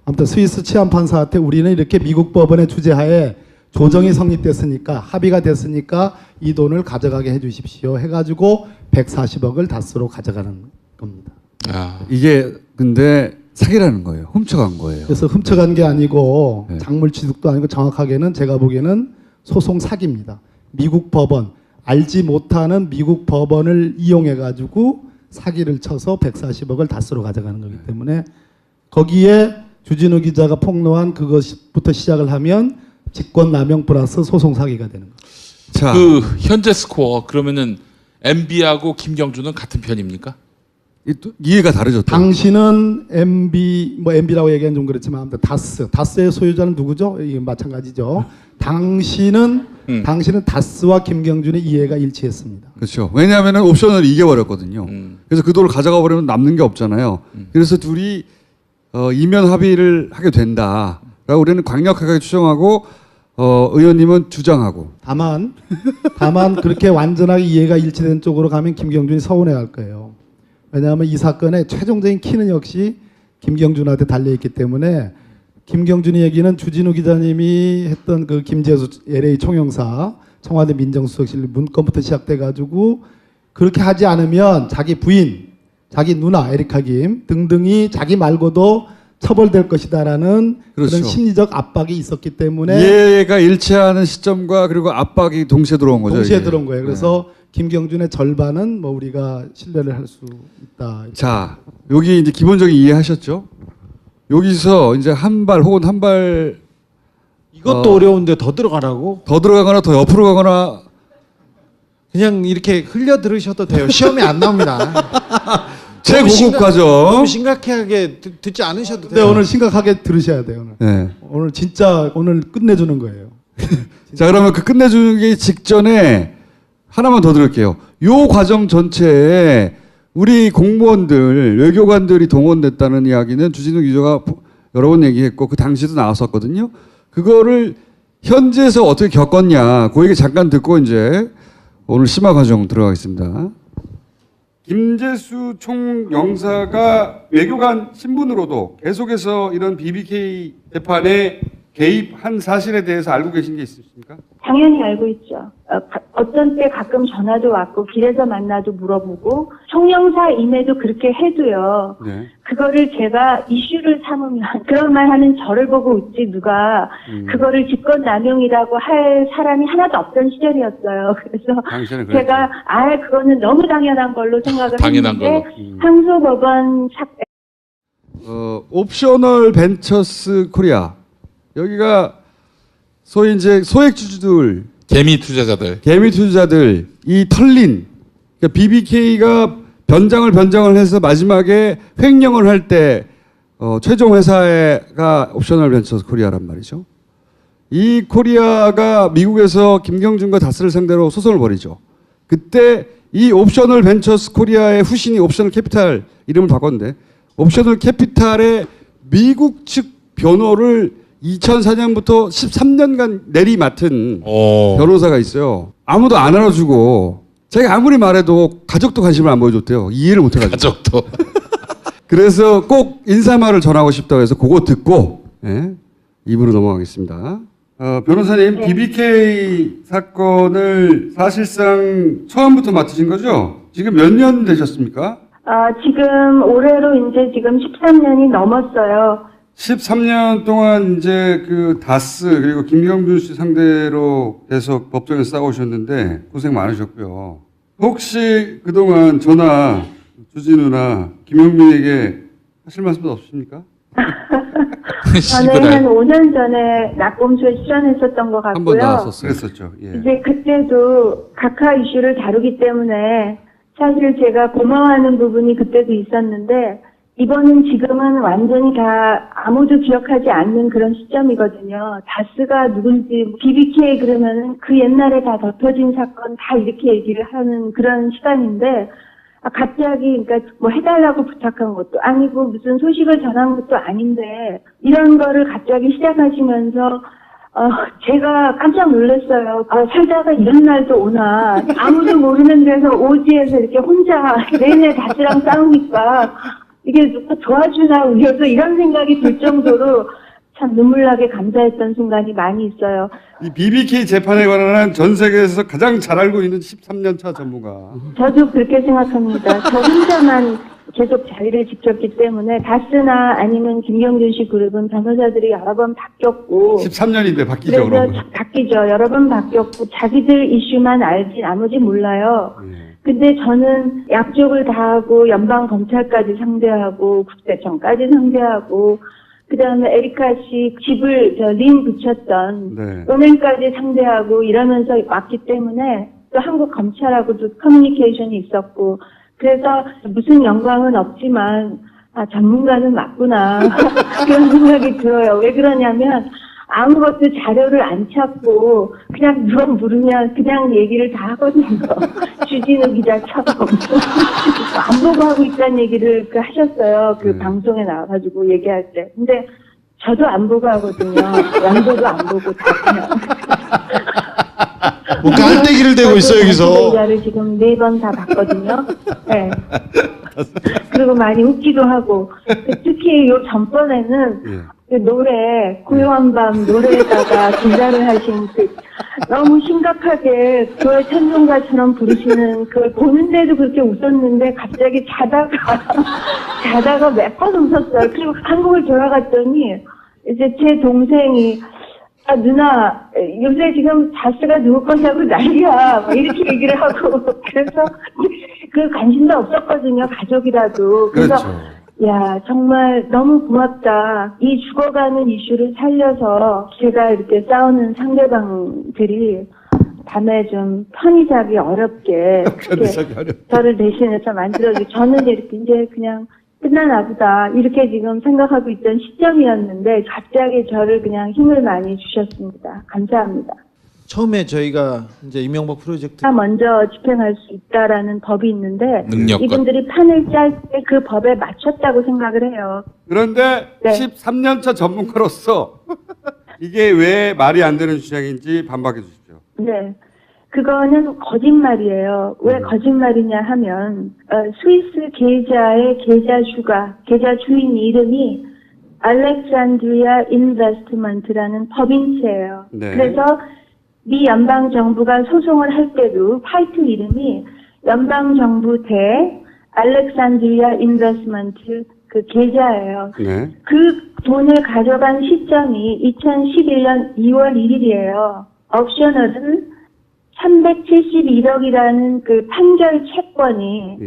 아무튼 스위스 치안판사한테 우리는 이렇게 미국 법원의 주재하에 조정이 성립됐으니까 합의가 됐으니까 이 돈을 가져가게 해주십시오 해가지고 140억을 다스로 가져가는 겁니다.
이게 근데 사기라는 거예요. 훔쳐간 거예요.
그래서 훔쳐간 게 아니고
네.
작물 취득도 아니고 정확하게는 제가 보기에는 소송 사기입니다. 미국 법원, 알지 못하는 미국 법원을 이용해 가지고 사기를 쳐서 140억을 다스로 가져가는 거기 때문에 거기에 주진우 기자가 폭로한 그것부터 시작을 하면 직권남용 플러스 소송 사기가 되는 거죠.
자,
그 현재 스코어 그러면은 MB하고 김경준은 같은 편입니까?
또 이해가 다르죠. 또.
당신은 MB라고 얘기하면 좀 그렇지만 아무튼 다스의 소유자는 누구죠? 이게 마찬가지죠. 당신은 다스와 김경준의 이해가 일치했습니다.
그렇죠. 왜냐하면 옵션을 이겨버렸거든요. 그래서 그 돈을 가져가 버리면 남는 게 없잖아요. 그래서 둘이 이면 합의를 하게 된다라고 우리는 강력하게 추정하고 의원님은 주장하고.
다만 그렇게 완전하게 이해가 일치된 쪽으로 가면 김경준이 서운해할 거예요. 왜냐하면 이 사건의 최종적인 키는 역시 김경준한테 달려있기 때문에 김경준이 얘기는 주진우 기자님이 했던 그 김재수 LA 총영사 청와대 민정수석실 문건부터 시작돼가지고 그렇게 하지 않으면 자기 부인, 자기 누나 에리카 김 등등이 자기 말고도 처벌될 것이다라는
그렇죠.
그런 심리적 압박이 있었기 때문에
이해가 일치하는 시점과 그리고 압박이 동시에 들어온 거죠.
동시에
이게.
들어온 거예요. 그래서 김경준의 절반은 뭐 우리가 신뢰를 할 수 있다.
자, 여기 이제 기본적인 이해하셨죠? 여기서 이제 한 발 혹은 한 발
이것도 어려운데 더 들어가라고?
더 들어가거나 더 옆으로 가거나
그냥 이렇게 흘려 들으셔도 돼요. 시험에 안 나옵니다.
최고급 과정.
너무 심각하게 듣지 않으셔도
근데
돼요.
오늘 심각하게 들으셔야 돼요. 오늘.
네.
오늘 진짜 오늘 끝내주는 거예요.
자, 그러면 그 끝내주기 직전에 하나만 더 들을게요. 요 과정 전체에 우리 공무원들, 외교관들이 동원됐다는 이야기는 주진우 기자가 여러 번 얘기했고 그 당시도 나왔었거든요. 그거를 현지에서 어떻게 겪었냐, 그 얘기 잠깐 듣고 이제 오늘 심화 과정 들어가겠습니다. 김재수 총영사가 외교관 신분으로도 계속해서 이런 BBK 재판에 개입한 사실에 대해서 알고 계신 게 있으십니까?
당연히 알고 있죠. 어떤 때 가끔 전화도 왔고 길에서 만나도 물어보고 총영사임에도 그렇게 해도요.
네.
그거를 제가 이슈를 삼으면 그런 말 하는 저를 보고 웃지 누가 그거를 직권남용이라고 할 사람이 하나도 없던 시절이었어요. 그래서
당신은
제가 그거는 너무 당연한 걸로 생각을
당연한
했는데
걸로.
항소법원
옵셔널 벤처스 코리아 여기가 소위 이제
개미 투자자들
개미 투자자들 이 털린 그러니까 BBK가 변장을 해서 마지막에 횡령을 할 때 최종 회사가 옵셔널 벤처스 코리아란 말이죠. 이 코리아가 미국에서 김경준과 다스를 상대로 소송을 벌이죠. 그때 이 옵셔널 벤처스 코리아의 후신이 옵셔널 캐피탈 이름을 바꿨는데 옵셔널 캐피탈의 미국 측 변호를 2004년부터 13년간 내리맡은 변호사가 있어요. 아무도 안 알아주고 제가 아무리 말해도 가족도 관심을 안 보여줬대요. 이해를 못 해가지고.
가족도.
그래서 꼭 인사말을 전하고 싶다고 해서 그거 듣고 입으로 넘어가겠습니다. 변호사님, BBK 사건을 사실상 처음부터 맡으신 거죠? 지금 몇 년 되셨습니까?
지금 올해로 이제 지금 13년이 넘었어요.
13년 동안 이제 그 다스 그리고 김경준 씨 상대로 계속 법정에서 싸우셨는데 고생 많으셨고요. 혹시 그동안 저나 주진우나 김용민에게 하실 말씀도 없으십니까?
저는 한 5년 전에 낙곰수에 출연했었던 것
한 번
같고요.
나왔었어요. 그랬었죠. 예.
이제 그때도 각하 이슈를 다루기 때문에 사실 제가 고마워하는 부분이 그때도 있었는데 이번은 지금은 완전히 다 아무도 기억하지 않는 그런 시점이거든요. 다스가 누군지 BBK 그러면은 그 옛날에 다 덮어진 사건 다 이렇게 얘기를 하는 그런 시간인데 갑자기 그러니까 뭐 해달라고 부탁한 것도 아니고 무슨 소식을 전한 것도 아닌데 이런 거를 갑자기 시작하시면서 제가 깜짝 놀랐어요. 살다가 이런 날도 오나. 아무도 모르는 데서 오지에서 이렇게 혼자 내내 다스랑 싸우니까 이게 누가 도와주나 우려서 이런 생각이 들 정도로 참 눈물나게 감사했던 순간이 많이 있어요.
이 BBK 재판에 관한 전 세계에서 가장 잘 알고 있는 13년 차 전문가.
저도 그렇게 생각합니다. 저 혼자만 계속 자리를 지켰기 때문에 다스나 아니면 김경준 씨 그룹은 변호사들이 여러 번 바뀌었고
13년인데 바뀌죠.
그래서
그러면.
바뀌죠. 여러 번 바뀌었고 자기들 이슈만 알지 나머지 몰라요. 근데 저는 양쪽을 다 하고 연방검찰까지 상대하고 국세청까지 상대하고 그다음에 에리카 씨 집을 린 붙였던 은행까지 상대하고 이러면서 왔기 때문에 또 한국 검찰하고도 커뮤니케이션이 있었고 그래서 무슨 영광은 없지만 전문가는 맞구나 그런 생각이 들어요. 왜 그러냐면 아무것도 자료를 안 찾고 그냥 누가 물으면 그냥 얘기를 다 하거든요. 주진우 기자처럼 안 보고 하고 있다는 얘기를 하셨어요. 그 방송에 나와가지고 얘기할 때. 근데 저도 안 보고 하거든요. 양도도 안 보고 다 그냥.
뭐 깔때기를 대고 있어 여기서.
기자를 지금 4번 다 봤거든요. 네. 그리고 많이 웃기도 하고 특히 요 전번에는 그 노래 고요한 밤 노래에다가 기자를 하신 그 너무 심각하게 교회 찬송가처럼 부르시는 그걸 보는데도 그렇게 웃었는데 갑자기 자다가 몇 번 웃었어요. 그리고 한국을 돌아갔더니 이제 제 동생이 누나 요새 지금 다스가 누구 거냐고 난리야 막 이렇게 얘기를 하고 그래서 그 관심도 없었거든요. 가족이라도. 그래서
그렇죠.
야, 정말 너무 고맙다. 이 죽어가는 이슈를 살려서 제가 이렇게 싸우는 상대방들이 밤에 좀 편히 자기 어렵게 저를 대신해서 만들어주고 저는 이렇게 이제 그냥 끝나나 보다 이렇게 지금 생각하고 있던 시점이었는데 갑자기 저를 그냥 힘을 많이 주셨습니다. 감사합니다.
처음에 저희가 이제 이명박 프로젝트
먼저 집행할 수 있다라는 법이 있는데
능력과.
이분들이 판을 짤 때 그 법에 맞췄다고 생각을 해요.
그런데
네.
13년 차 전문가로서 이게 왜 말이 안 되는 주장인지 반박해 주십시오.
네. 그거는 거짓말이에요. 왜 거짓말이냐 하면 스위스 계좌의 계좌 주인 이름이 알렉산드리아 인베스트먼트라는 법인체예요.
네.
그래서 미 연방 정부가 소송을 할 때도 화이트 이름이 연방 정부 대 알렉산드리아 인베스트먼트 그 계좌예요.
네.
그 돈을 가져간 시점이 2011년 2월 1일이에요. 옵셔널은 371억이라는 그 판결 채권이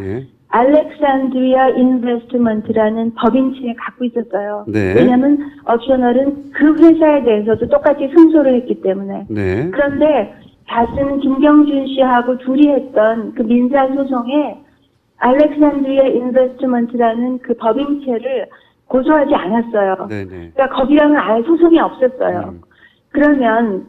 알렉산드리아 인베스트먼트라는 법인체에 갖고 있었어요.
네.
왜냐하면 옵셔널은 그 회사에 대해서도 똑같이 승소를 했기 때문에.
네.
그런데 다스는 김경준 씨하고 둘이 했던 그 민사 소송에 알렉산드리아 인베스트먼트라는 그 법인체를 고소하지 않았어요.
네네.
그러니까 거기랑은 아예 소송이 없었어요. 그러면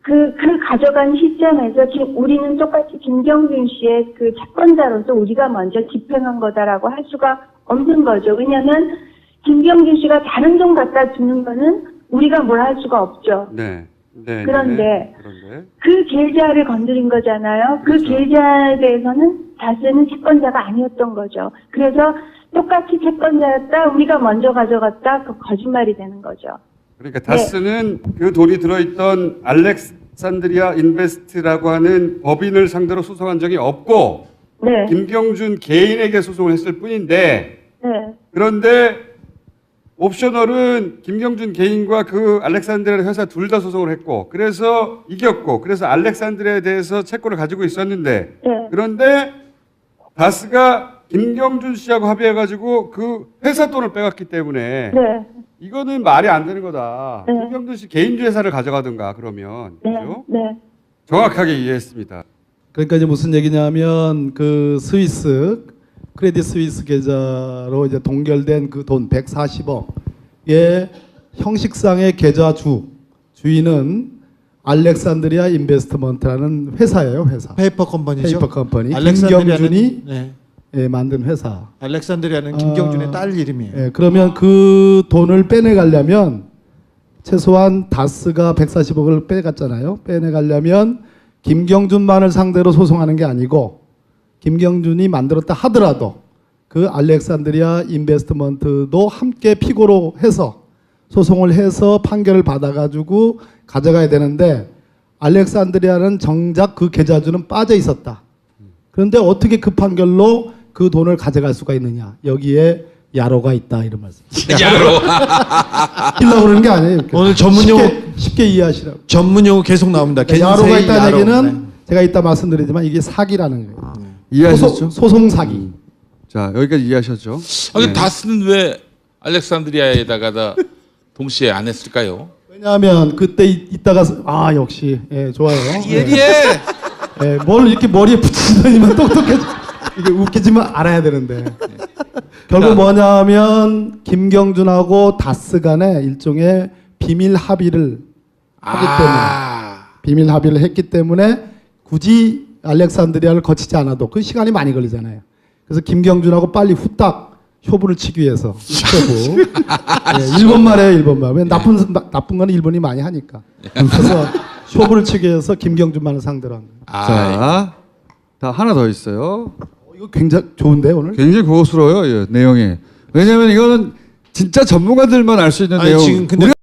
그 가져간 시점에서 지금 우리는 똑같이 김경준 씨의 그 채권자로서 우리가 먼저 집행한 거다라고 할 수가 없는 거죠. 왜냐하면 김경준 씨가 다른 돈 갖다 주는 거는 우리가 뭘 할 수가 없죠.
네. 네.
그런데
그런데
그 계좌를 건드린 거잖아요. 그
그렇죠.
계좌에 대해서는 다스는 채권자가 아니었던 거죠. 그래서 똑같이 채권자였다, 우리가 먼저 가져갔다, 그 거짓말이 되는 거죠.
그러니까 다스는 그 돈이 들어있던 알렉산드리아 인베스트라고 하는 법인을 상대로 소송한 적이 없고
네.
김경준 개인에게 소송을 했을 뿐인데
네.
그런데 옵셔널은 김경준 개인과 그 알렉산드리아 회사 둘 다 소송을 했고 그래서 이겼고 그래서 알렉산드리아에 대해서 채권을 가지고 있었는데
네.
그런데 다스가 김경준 씨하고 합의해가지고 그 회사 돈을 빼갔기 때문에
네.
이거는 말이 안 되는 거다.
네.
김경준 씨 개인주 회사를 가져가든가 그러면
네.
그죠?
네.
정확하게 이해했습니다.
그러니까 이제 무슨 얘기냐면 그 스위스 크레딧 스위스 계좌로 이제 동결된 그 돈 140억의 형식상의 계좌 주인은 알렉산드리아 인베스트먼트라는 회사예요, 회사.
페이퍼 컴퍼니죠.
페이퍼 컴퍼니.
알렉산드리아는-
김경준이
네.
예, 만든 회사.
알렉산드리아는 김경준의 딸 이름이에요.
예, 그러면 그 돈을 빼내가려면 최소한 다스가 140억을 빼갔잖아요. 빼내가려면 김경준만을 상대로 소송하는 게 아니고 김경준이 만들었다 하더라도 그 알렉산드리아 인베스트먼트도 함께 피고로 해서 소송을 해서 판결을 받아가지고 가져가야 되는데 알렉산드리아는 정작 그 계좌주는 빠져 있었다. 그런데 어떻게 그 판결로 그 돈을 가져갈 수가 있느냐. 여기에 야로가 있다 이런 말씀.
야로.
하려고 그러는 게 아니에요. 이렇게.
오늘 전문 용어
쉽게 이해하시라고.
전문 용어 계속 나옵니다.
야로가
겐세이
있다는
야로.
얘기는
네.
제가 이따 말씀드리지만 이게 사기라는 거예요.
이해하셨죠?
소송 사기.
자 여기까지 이해하셨죠?
아니
네.
다스는 왜 알렉산드리아에다가 동시에 안 했을까요?
왜냐하면 그때 이따가 아 역시 예, 좋아요.
예리해.
예, 뭘 이렇게 머리에 붙이더니만 똑똑해져. 이게 웃기지만 알아야 되는데. 결국 뭐냐면 김경준하고 다스 간에 일종의 비밀 합의를 하기 때문에 비밀 합의를 했기 때문에 굳이 알렉산드리아를 거치지 않아도 그 시간이 많이 걸리잖아요. 그래서 김경준하고 빨리 후딱 효부를 치기 위해서 효부. 예, 일본말이에요, 일본말. 왜 나쁜 거는 일본이 많이 하니까. 그래서 효부를 치기 위해서 김경준만을 상대로 한 거예요.
자, 다 하나 더 있어요.
이거 굉장히 좋은데 오늘?
굉장히 고급스러워요, 이 내용이. 왜냐하면 이거는 진짜 전문가들만 알 수 있는
아니,
내용.
지금 근데